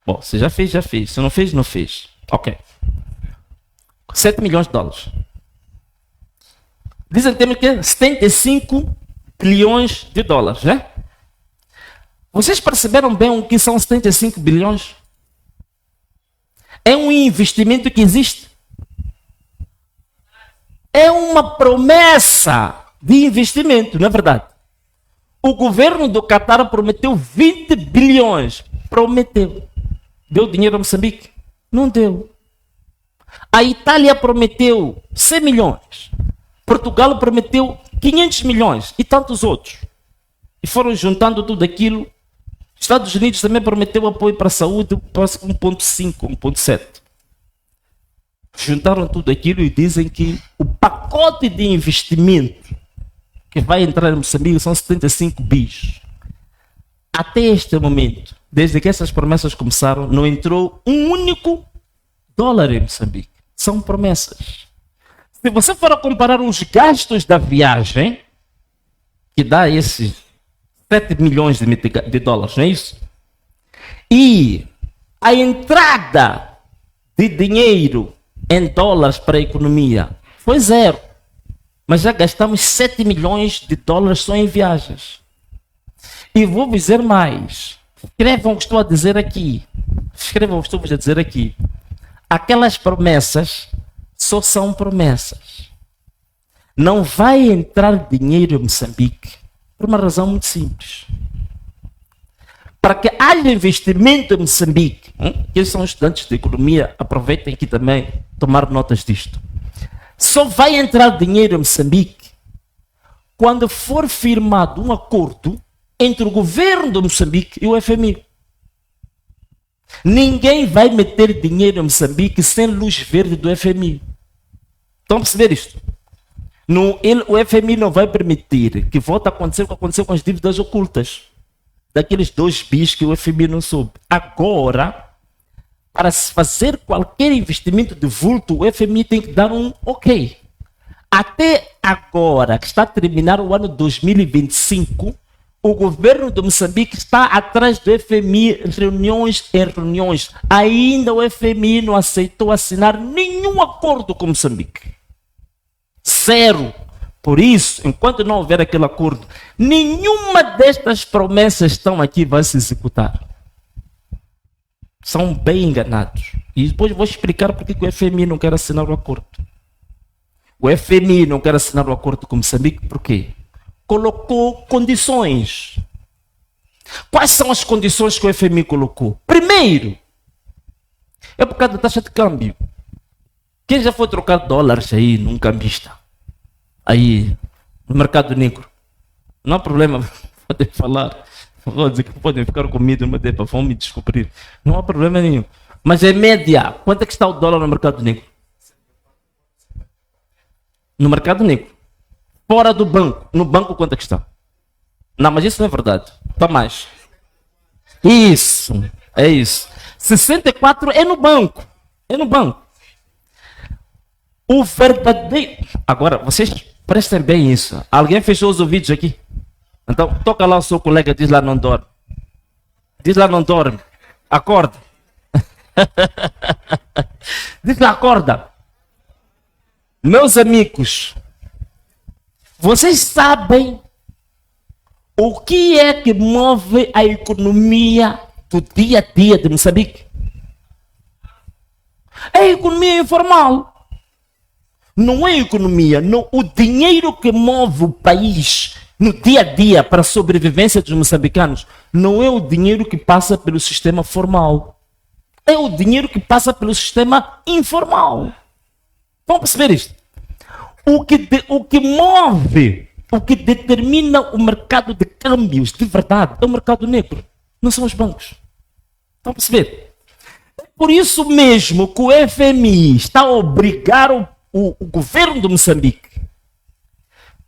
E: Bom, se já fez, já fez. Se não fez, não fez. Ok. 7 milhões de dólares. Dizem que é 75 bilhões de dólares, né? Vocês perceberam bem o que são 75 bilhões? É um investimento que existe. É uma promessa de investimento, não é verdade? O governo do Catar prometeu 20 bilhões. Prometeu. Deu dinheiro a Moçambique? Não deu. A Itália prometeu 100 milhões. Portugal prometeu 500 milhões e tantos outros. E foram juntando tudo aquilo. Estados Unidos também prometeu apoio para a saúde, próximo 1,5, 1,7. Juntaram tudo aquilo e dizem que o pacote de investimento que vai entrar em Moçambique são 75 bis. Até este momento, desde que essas promessas começaram, não entrou um único dólar em Moçambique. São promessas. Se você for a comparar os gastos da viagem, que dá esses 7 milhões de dólares, não é isso? E a entrada de dinheiro em dólares para a economia foi 0. Mas já gastamos 7 milhões de dólares só em viagens. E vou dizer mais. Escrevam o que estou a dizer aqui. Escrevam o que estou a dizer aqui. Aquelas promessas só são promessas. Não vai entrar dinheiro em Moçambique por uma razão muito simples. Para que haja investimento em Moçambique, que são estudantes de economia, aproveitem aqui também tomar notas disto. Só vai entrar dinheiro em Moçambique quando for firmado um acordo entre o governo de Moçambique e o FMI. Ninguém vai meter dinheiro em Moçambique sem luz verde do FMI. Estão a perceber isto? O FMI não vai permitir que volte a acontecer o que aconteceu com as dívidas ocultas.
F: daqueles 2 bis que o FMI não soube. Agora, para se fazer qualquer investimento de vulto, o FMI tem que dar um ok. Até agora, que está a terminar o ano 2025, o governo de Moçambique está atrás do FMI, reuniões em reuniões. Ainda o FMI não aceitou assinar nenhum acordo com Moçambique. 0. Por isso, enquanto não houver aquele acordo, nenhuma destas promessas estão aqui vai se executar. São bem enganados. E depois vou explicar porque que o FMI não quer assinar o acordo. O FMI não quer assinar o acordo com Moçambique por quê? Colocou condições. Quais são as condições que o FMI colocou? Primeiro, é por causa da taxa de câmbio. Quem já foi trocar dólares aí num cambista? Aí, no mercado negro. Não há problema, podem falar. Vou dizer que podem ficar comigo, mas vão me descobrir. Não há problema nenhum. Mas é média. Quanto é que está o dólar no mercado negro? No mercado negro. Fora do banco. No banco quanto é que está? Não, mas isso não é verdade. Está mais. Isso. É isso. 64 é no banco. É no banco. O verdadeiro... Agora, vocês prestem bem isso. Alguém fechou os ouvidos aqui? Então, toca lá o seu colega, diz lá não dorme. Diz lá não dorme. Acorda. Diz lá, acorda. Meus amigos, vocês sabem o que é que move a economia do dia a dia de Moçambique? É a economia informal. Não é a economia, não. O dinheiro que move o país no dia a dia para a sobrevivência dos moçambicanos não é o dinheiro que passa pelo sistema formal. É o dinheiro que passa pelo sistema informal. Vamos perceber isto? O que move, o que determina o mercado de câmbios de verdade é o mercado negro, não são os bancos. Vamos perceber? É por isso mesmo que o FMI está a obrigar o governo de Moçambique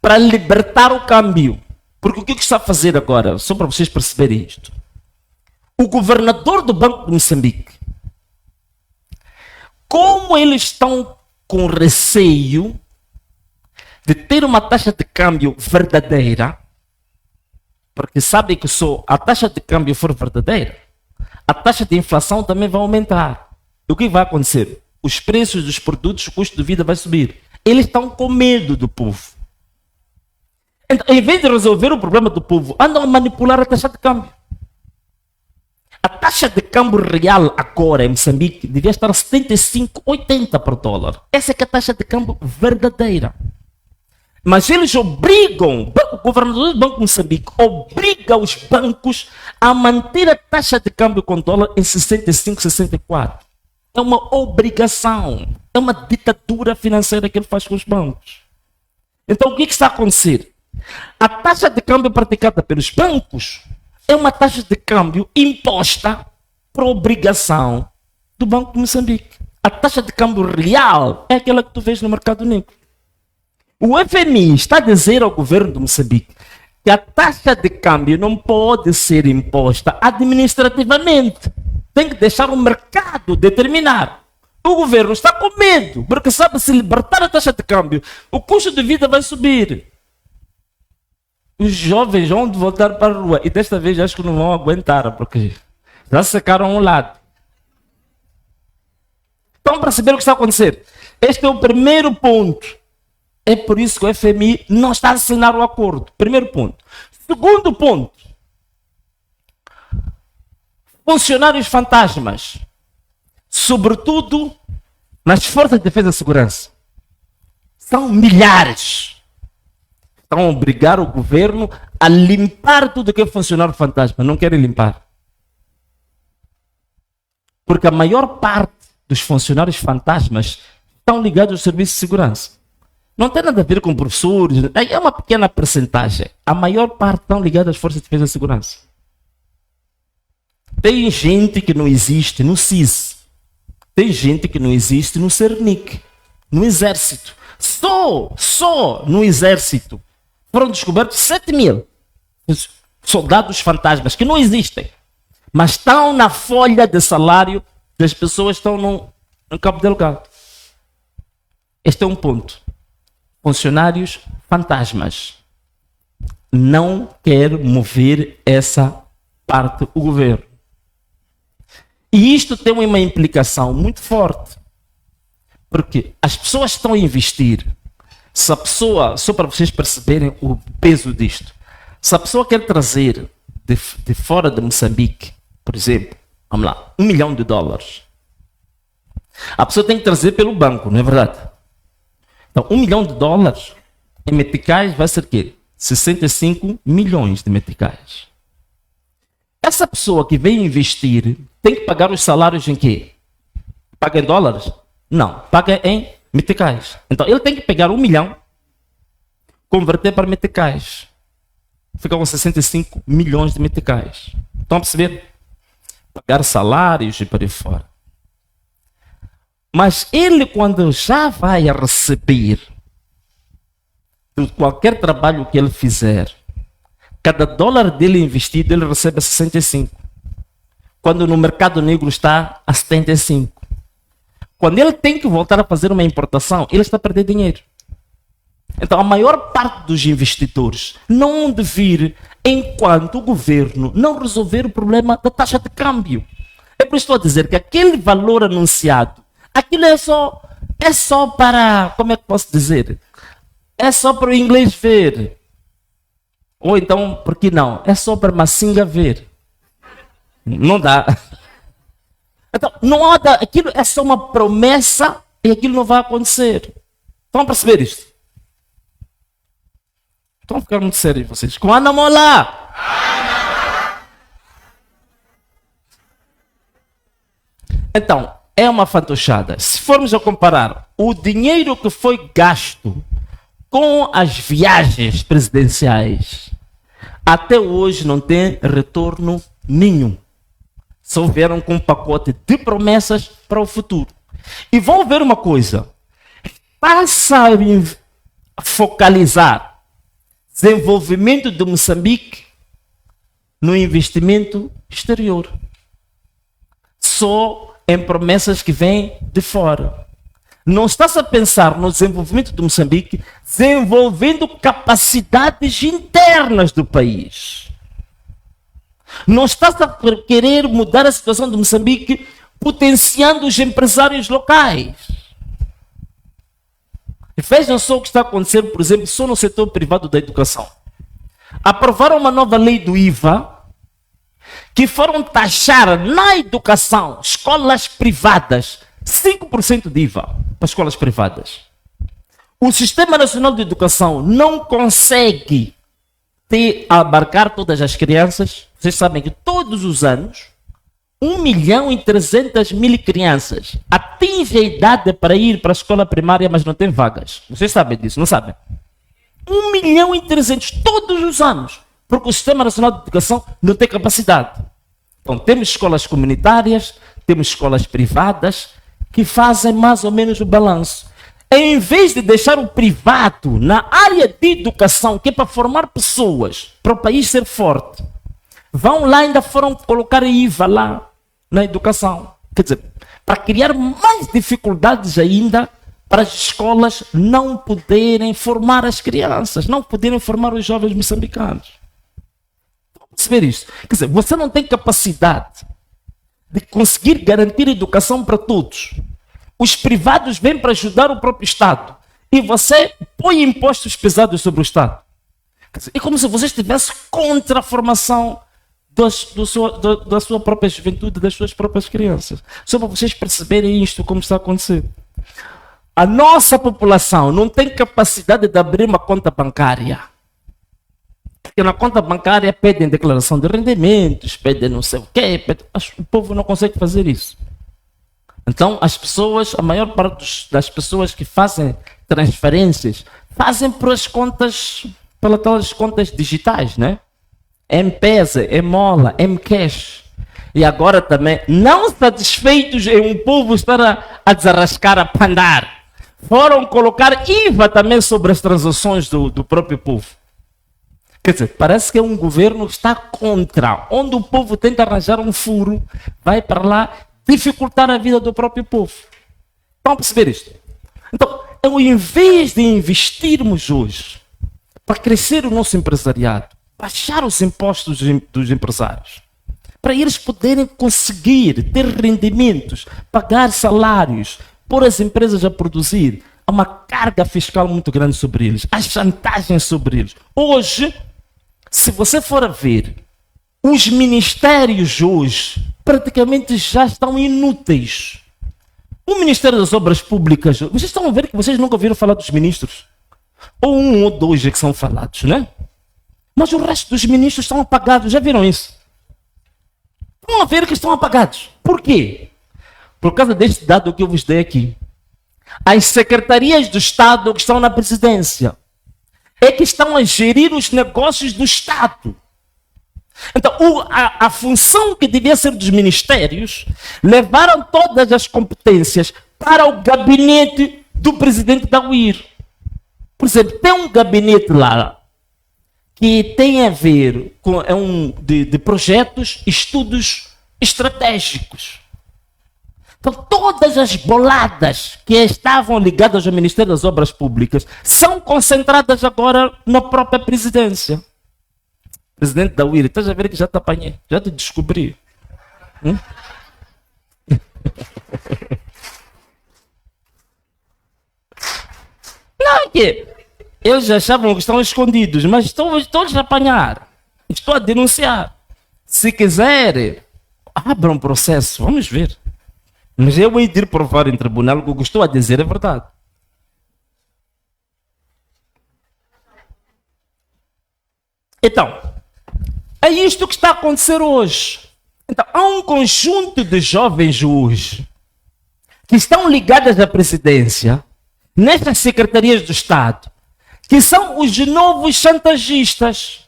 F: para libertar o câmbio. Porque o que está a fazer agora? Só para vocês perceberem isto. O governador do Banco de Moçambique, como eles estão com receio de ter uma taxa de câmbio verdadeira, porque sabem que se a taxa de câmbio for verdadeira, a taxa de inflação também vai aumentar. E o que vai acontecer? Os preços dos produtos, o custo de vida vai subir. Eles estão com medo do povo. Então, em vez de resolver o problema do povo, andam a manipular a taxa de câmbio. A taxa de câmbio real agora em Moçambique devia estar a 75, 80 por dólar. Essa é que é a taxa de câmbio verdadeira. Mas eles obrigam, o governador do Banco de Moçambique obriga os bancos a manter a taxa de câmbio com dólar em 65, 64. É uma obrigação, é uma ditadura financeira que ele faz com os bancos. Então o que está a acontecer? A taxa de câmbio praticada pelos bancos é uma taxa de câmbio imposta por obrigação do Banco de Moçambique. A taxa de câmbio real é aquela que tu vês no mercado negro. O FMI está a dizer ao governo de Moçambique que a taxa de câmbio não pode ser imposta administrativamente. Tem que deixar o mercado determinar. O governo está com medo, porque sabe se libertar a taxa de câmbio, o custo de vida vai subir. Os jovens vão voltar para a rua e desta vez acho que não vão aguentar, porque já secaram um lado. Então, para saber o que está a acontecer, este é o primeiro ponto. É por isso que o FMI não está a assinar o acordo. Primeiro ponto. Segundo ponto. Funcionários fantasmas. Sobretudo nas forças de defesa e segurança. São milhares. Estão a obrigar o governo a limpar tudo que é funcionário fantasma. Não querem limpar. Porque a maior parte dos funcionários fantasmas estão ligados aos serviços de segurança. Não tem nada a ver com professores, é uma pequena percentagem. A maior parte estão ligadas às forças de defesa e segurança. Tem gente que não existe no CIS. Tem gente que não existe no CERNIC, no Exército. Só no Exército foram descobertos 7 mil soldados fantasmas que não existem, mas estão na folha de salário das pessoas que estão no Cabo Delgado. Este é um ponto. Funcionários fantasmas. Não quer mover essa parte o governo. E isto tem uma implicação muito forte. Porque as pessoas estão a investir. Se a pessoa, só para vocês perceberem o peso disto, se a pessoa quer trazer de fora de Moçambique, por exemplo, vamos lá, $1 milhão, a pessoa tem que trazer pelo banco, não é verdade? Então, $1 milhão em meticais vai ser o quê? 65 milhões de meticais. Essa pessoa que vem investir tem que pagar os salários em quê? Paga em dólares? Não, paga em meticais. Então ele tem que pegar $1 milhão, converter para meticais. Fica com 65 milhões de meticais. Estão a perceber? Pagar salários e para aí fora. Mas ele, quando já vai a receber de qualquer trabalho que ele fizer, cada dólar dele investido, ele recebe 65. Quando no mercado negro está a 75. Quando ele tem que voltar a fazer uma importação, ele está a perder dinheiro. Então, a maior parte dos investidores não hão de vir enquanto o governo não resolver o problema da taxa de câmbio. É por isso que estou a dizer que aquele valor anunciado, aquilo é só para, como é que posso dizer? É só para o inglês ver. Ou então, por que não? É só para Massinga ver. Não dá. Então, não há aquilo é só uma promessa e aquilo não vai acontecer. Estão a perceber isto? Estão a ficar muito sérios vocês. Com Ana Mola! Então, é uma fantochada. Se formos a comparar o dinheiro que foi gasto com as viagens presidenciais, até hoje não tem retorno nenhum. Só vieram com um pacote de promessas para o futuro. E vão ver uma coisa. Passa a focalizar desenvolvimento de Moçambique no investimento exterior. Só em promessas que vêm de fora. Não está-se a pensar no desenvolvimento de Moçambique desenvolvendo capacidades internas do país. Não está-se a querer mudar a situação de Moçambique potenciando os empresários locais. E vejam só o que está acontecendo, por exemplo, só no setor privado da educação. Aprovaram uma nova lei do IVA que foram taxar na educação escolas privadas 5% de IVA para escolas privadas. O Sistema Nacional de Educação não consegue abarcar todas as crianças. Vocês sabem que todos os anos 1.300.000 crianças atingem a idade para ir para a escola primária, mas não tem vagas. Vocês sabem disso, não sabem? 1.300.000 todos os anos, porque o Sistema Nacional de Educação não tem capacidade. Então temos escolas comunitárias, temos escolas privadas que fazem mais ou menos o balanço. Em vez de deixar o privado na área de educação, que é para formar pessoas, para o país ser forte, vão lá, ainda foram colocar IVA lá na educação. Quer dizer, para criar mais dificuldades ainda para as escolas não poderem formar as crianças, não poderem formar os jovens moçambicanos. Vamos perceber isso? Quer dizer, você não tem capacidade de conseguir garantir educação para todos. Os privados vêm para ajudar o próprio Estado. E você põe impostos pesados sobre o Estado. Quer dizer, é como se você estivesse contra a formação da sua própria juventude, das suas próprias crianças. Só para vocês perceberem isto, como está a acontecer. A nossa população não tem capacidade de abrir uma conta bancária. Porque na conta bancária pedem declaração de rendimentos, pedem não sei o quê. O povo não consegue fazer isso. Então, as pessoas, a maior parte das pessoas que fazem transferências, fazem pelas contas digitais, né? M-Pesa, M-Mola, M-Cash. E agora também, não satisfeitos em um povo estar a desarrascar, a pandar, foram colocar IVA também sobre as transações do próprio povo. Quer dizer, parece que é um governo que está contra, onde o povo tenta arranjar um furo, vai para lá dificultar a vida do próprio povo. Vão perceber isto? Então, ao invés de investirmos hoje para crescer o nosso empresariado, baixar os impostos dos empresários, para eles poderem conseguir ter rendimentos, pagar salários, pôr as empresas a produzir, há uma carga fiscal muito grande sobre eles, há chantagens sobre eles. Hoje, se você for a ver, os ministérios hoje praticamente já estão inúteis. O Ministério das Obras Públicas, vocês estão a ver que vocês nunca ouviram falar dos ministros? Ou um ou dois é que são falados, né? Mas o resto dos ministros estão apagados, já viram isso? Estão a ver que estão apagados. Por quê? Por causa deste dado que eu vos dei aqui. As secretarias do Estado que estão na presidência é que estão a gerir os negócios do Estado. Então, a função que devia ser dos ministérios, levaram todas as competências para o gabinete do presidente da UIR. Por exemplo, tem um gabinete lá que tem a ver com de projetos, estudos estratégicos. Então, todas as boladas que estavam ligadas ao Ministério das Obras Públicas são concentradas agora na própria presidência. Presidente da UIR, estás a ver que já te apanhei, já te descobri. Não, é que eles achavam que estão escondidos, mas estou a apanhar. Estou a denunciar. Se quiser, abra um processo, vamos ver. Mas eu hei de ir provar em tribunal que o que estou a dizer é verdade. Então, é isto que está a acontecer hoje. Então, há um conjunto de jovens hoje que estão ligados à presidência, nestas secretarias do Estado, que são os novos chantagistas,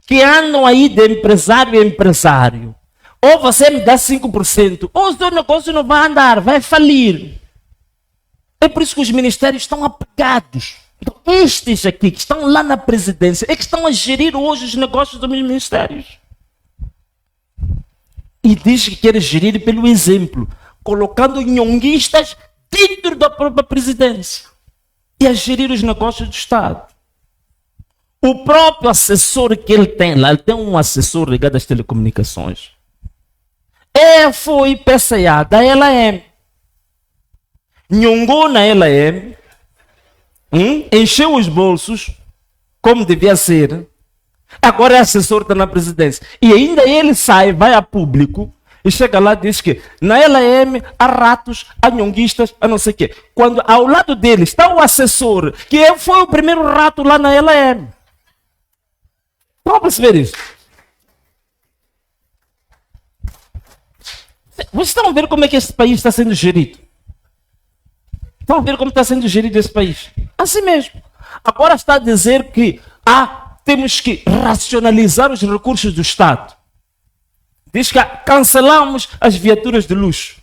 F: que andam aí de empresário a empresário. Ou você me dá 5%, ou o seu negócio não vai andar, vai falir. É por isso que os ministérios estão apagados. Então, estes aqui que estão lá na presidência é que estão a gerir hoje os negócios dos ministérios. E diz que quer gerir pelo exemplo, colocando nhonguistas dentro da própria presidência e a gerir os negócios do Estado. O próprio assessor que ele tem lá, ele tem um assessor ligado às telecomunicações. Foi PCA da LM. Nhongou na LM, encheu os bolsos, como devia ser. Agora é assessor, está na presidência. E ainda ele sai, vai a público e chega lá e diz que na LM há ratos, há nhonguistas, há não sei o quê. Quando ao lado dele está o assessor, que foi o primeiro rato lá na LM. Vamos perceber isso? Vocês estão a ver como é que esse país está sendo gerido? Estão a ver como está sendo gerido esse país? Assim mesmo. Agora está a dizer que temos que racionalizar os recursos do Estado. Diz que cancelamos as viaturas de luxo.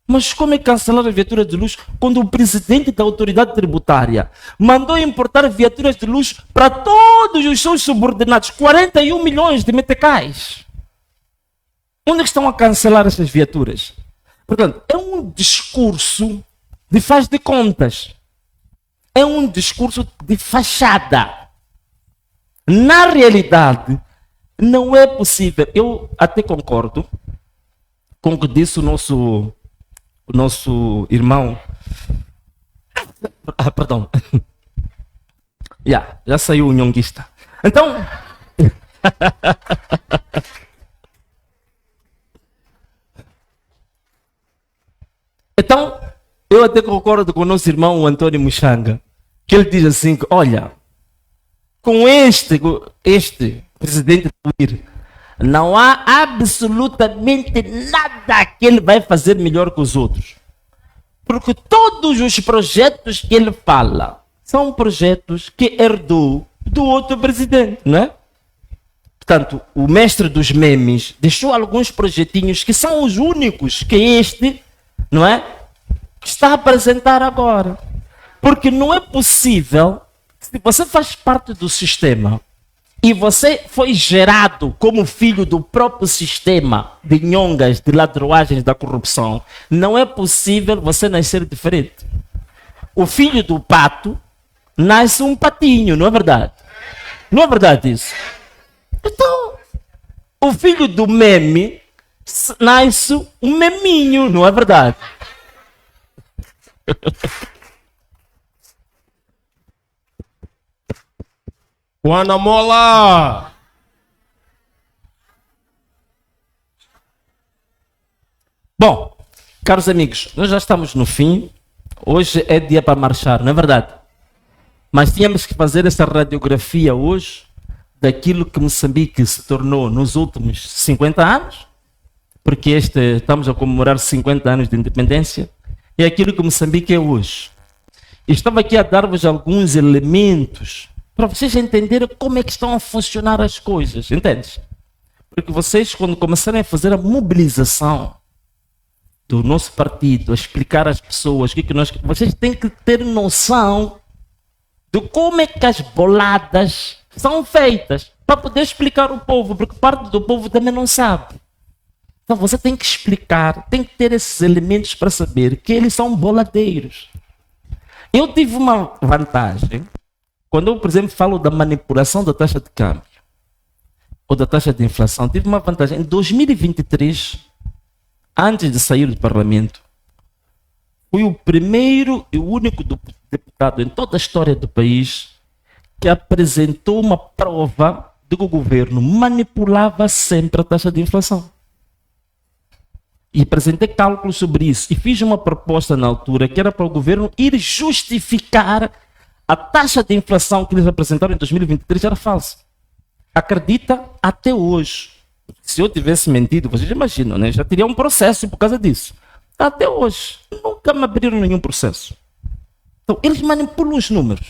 F: Mas como é cancelar as viaturas de luxo quando o presidente da autoridade tributária mandou importar viaturas de luxo para todos os seus subordinados? 41 milhões de meticais. Onde estão a cancelar essas viaturas? Portanto, é um discurso de faz de contas. É um discurso de fachada. Na realidade, não é possível. Eu até concordo com o que disse o nosso irmão. Perdão. Já saiu o nhonguista. Então... Então, eu até concordo com o nosso irmão o Antônio Muxanga, que ele diz assim, que, olha, com este presidente do IR, não há absolutamente nada que ele vai fazer melhor que os outros. Porque todos os projetos que ele fala são projetos que herdou do outro presidente, não é? Portanto, o mestre dos memes deixou alguns projetinhos que são os únicos que este, não é, que está a apresentar agora. Porque não é possível, se você faz parte do sistema e você foi gerado como filho do próprio sistema de nhongas, de ladroagens, da corrupção, não é possível você nascer diferente. O filho do pato nasce um patinho, não é verdade? Não é verdade isso? Então, o filho do meme nasce um meminho, não é verdade?
B: Guanamola!
F: Bom, caros amigos, nós já estamos no fim. Hoje é dia para marchar, não é verdade? Mas tínhamos que fazer essa radiografia hoje daquilo que Moçambique se tornou nos últimos 50 anos, porque estamos a comemorar 50 anos de independência, e aquilo que Moçambique é hoje. E estava aqui a dar-vos alguns elementos para vocês entenderem como é que estão a funcionar as coisas, entende? Porque vocês, quando começarem a fazer a mobilização do nosso partido, a explicar às pessoas vocês têm que ter noção de como é que as boladas são feitas, para poder explicar ao povo, porque parte do povo também não sabe. Então você tem que explicar, tem que ter esses elementos para saber que eles são boladeiros. Eu tive uma vantagem, quando eu, por exemplo, falo da manipulação da taxa de câmbio, ou da taxa de inflação, tive uma vantagem. Em 2023, antes de sair do parlamento, fui o primeiro e o único deputado em toda a história do país que apresentou uma prova de que o governo manipulava sempre a taxa de inflação. E apresentei cálculos sobre isso. E fiz uma proposta na altura que era para o governo ir justificar a taxa de inflação que eles apresentaram em 2023 era falsa. Acredita até hoje. Se eu tivesse mentido, vocês imaginam, né? Já teria um processo por causa disso. Até hoje, nunca me abriram nenhum processo. Então, eles manipulam os números.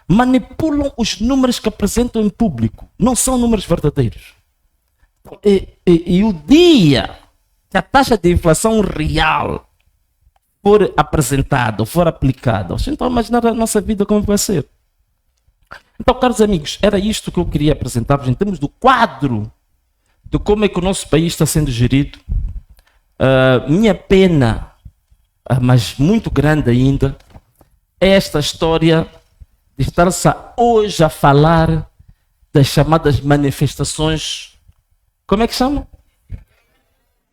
F: Manipulam os números que apresentam em público. Não são números verdadeiros. E o dia que a taxa de inflação real for apresentada, for aplicada, vocês estão a imaginar a nossa vida como vai ser. Então, caros amigos, era isto que eu queria apresentar-vos em termos do quadro de como é que o nosso país está sendo gerido. Minha pena, mas muito grande ainda, é esta história de estar-se hoje a falar das chamadas manifestações, como é que chama?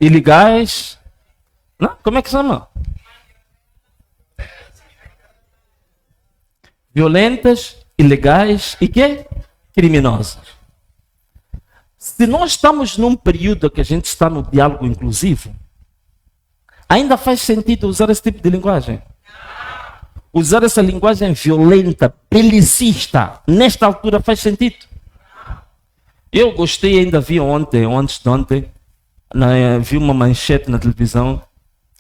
F: Ilegais? Não? Como é que chama? Violentas, ilegais e quê? Criminosas. Se nós estamos num período que a gente está no diálogo inclusivo, ainda faz sentido usar esse tipo de linguagem? Usar essa linguagem violenta, belicista, nesta altura faz sentido? Eu gostei, ainda vi ontem, ou antes de ontem, vi uma manchete na televisão,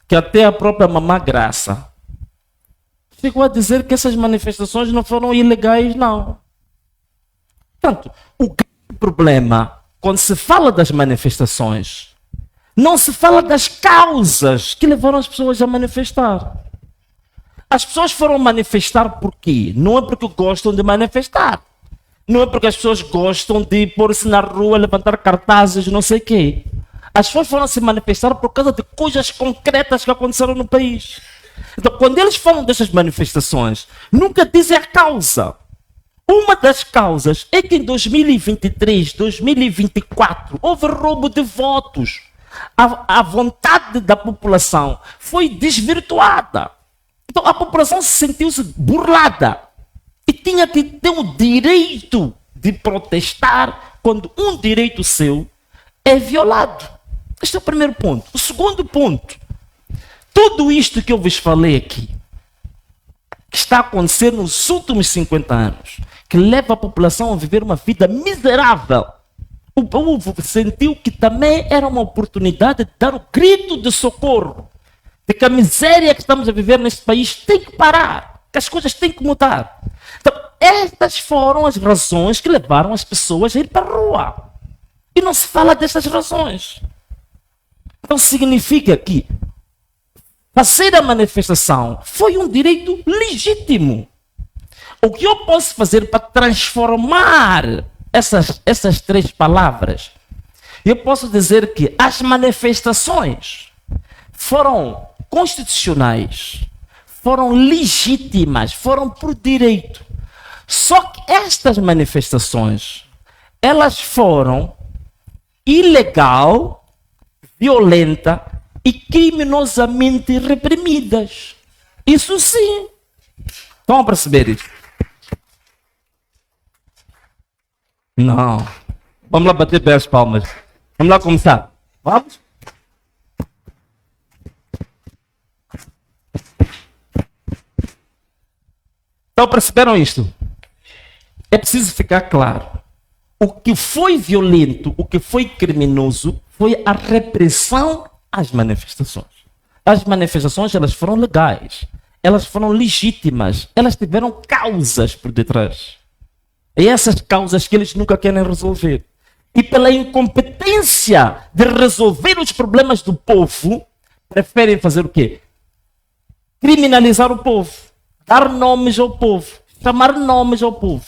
F: que até a própria Mamã Graça chegou a dizer que essas manifestações não foram ilegais, não. Portanto, o grande problema, quando se fala das manifestações, não se fala das causas que levaram as pessoas a manifestar. As pessoas foram manifestar por quê? Não é porque gostam de manifestar. Não é porque as pessoas gostam de pôr-se na rua, levantar cartazes, não sei o quê. As pessoas foram se manifestar por causa de coisas concretas que aconteceram no país. Então, quando eles falam dessas manifestações, nunca dizem a causa. Uma das causas é que em 2023, 2024, houve roubo de votos. A vontade da população foi desvirtuada. Então, a população sentiu-se burlada. E tinha que ter o direito de protestar quando um direito seu é violado. Este é o primeiro ponto. O segundo ponto. Tudo isto que eu vos falei aqui, que está a acontecer nos últimos 50 anos, que leva a população a viver uma vida miserável. O povo sentiu que também era uma oportunidade de dar o grito de socorro, de que a miséria que estamos a viver neste país tem que parar, que as coisas têm que mudar. Então, estas foram as razões que levaram as pessoas a ir para a rua. E não se fala dessas razões. Então significa que fazer a manifestação foi um direito legítimo. O que eu posso fazer para transformar essas três palavras, eu posso dizer que as manifestações foram constitucionais, foram legítimas, foram por direito. Só que estas manifestações, elas foram ilegal, violenta e criminosamente reprimidas. Isso sim. Estão a perceber isso? Não. Vamos lá bater bem as palmas. Vamos lá começar. Vamos? Então perceberam isto? É preciso ficar claro. O que foi violento, o que foi criminoso, foi a repressão às manifestações. As manifestações, elas foram legais, elas foram legítimas, elas tiveram causas por detrás. E essas causas que eles nunca querem resolver. E pela incompetência de resolver os problemas do povo, preferem fazer o quê? Criminalizar o povo, dar nomes ao povo, chamar nomes ao povo.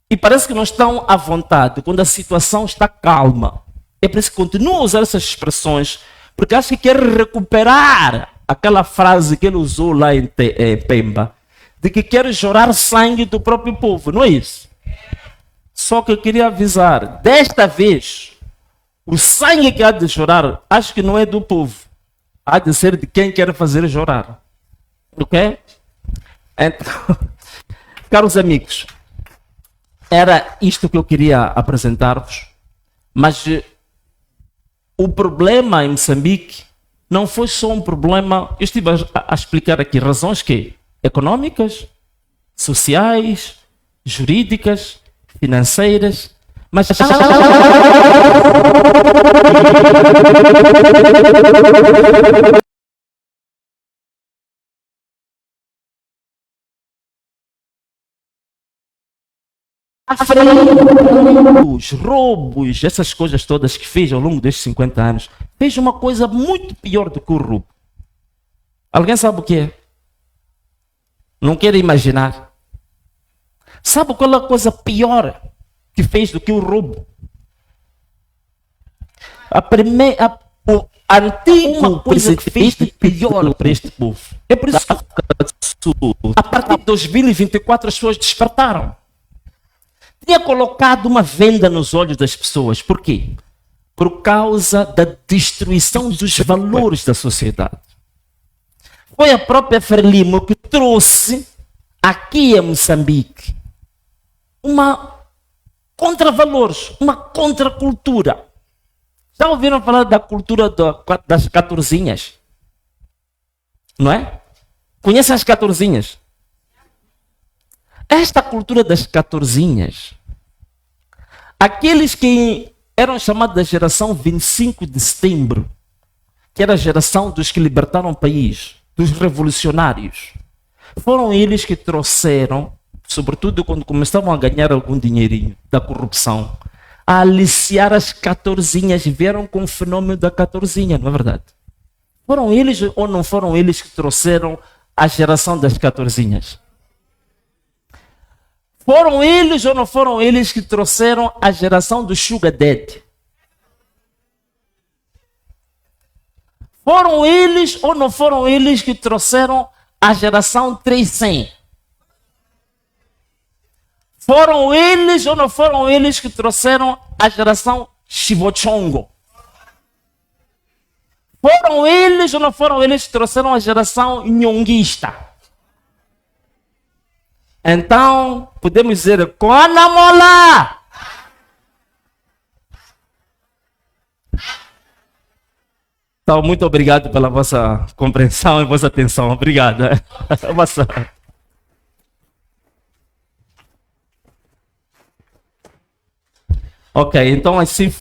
F: E parece que não estão à vontade quando a situação está calma. É por isso que continuam a usar essas expressões, porque acho que quer recuperar aquela frase que ele usou lá em Pemba, de que quer chorar sangue do próprio povo, não é isso? Só que eu queria avisar, desta vez, o sangue que há de chorar, acho que não é do povo, há de ser de quem quer fazer chorar. Ok? Então, caros amigos, era isto que eu queria apresentar-vos, mas o problema em Moçambique não foi só um problema, eu estive a explicar aqui razões que econômicas, sociais, jurídicas, financeiras, mas os roubos, essas coisas todas que fez ao longo destes 50 anos, fez uma coisa muito pior do que o roubo. Alguém sabe o que é? Não quero imaginar. Sabe qual é a coisa pior que fez do que o roubo? O antigo presidente fez de pior para este povo. É por isso que a partir de 2024 as pessoas despertaram. Tinha colocado uma venda nos olhos das pessoas. Por quê? Por causa da destruição dos valores da sociedade. Foi a própria Frelimo que trouxe aqui em Moçambique uma contra-valores, uma contra-cultura. Já ouviram falar da cultura das catorzinhas? Não é? Conhecem as catorzinhas? Esta cultura das catorzinhas, aqueles que eram chamados da geração 25 de setembro, que era a geração dos que libertaram o país, dos revolucionários, foram eles que trouxeram, sobretudo quando começavam a ganhar algum dinheirinho da corrupção, a aliciar as catorzinhas, vieram com o fenômeno da catorzinha, não é verdade? Foram eles ou não foram eles que trouxeram a geração das catorzinhas? Foram eles ou não foram eles que trouxeram a geração do Sugar Daddy? Foram eles ou não foram eles que trouxeram a geração 300? Foram eles ou não foram eles que trouxeram a geração Chivochongo? Foram eles ou não foram eles que trouxeram a geração nhonguista? Então, podemos dizer, Kona Mola! Então, muito obrigado pela vossa compreensão e vossa atenção. Obrigado. Ok, então assim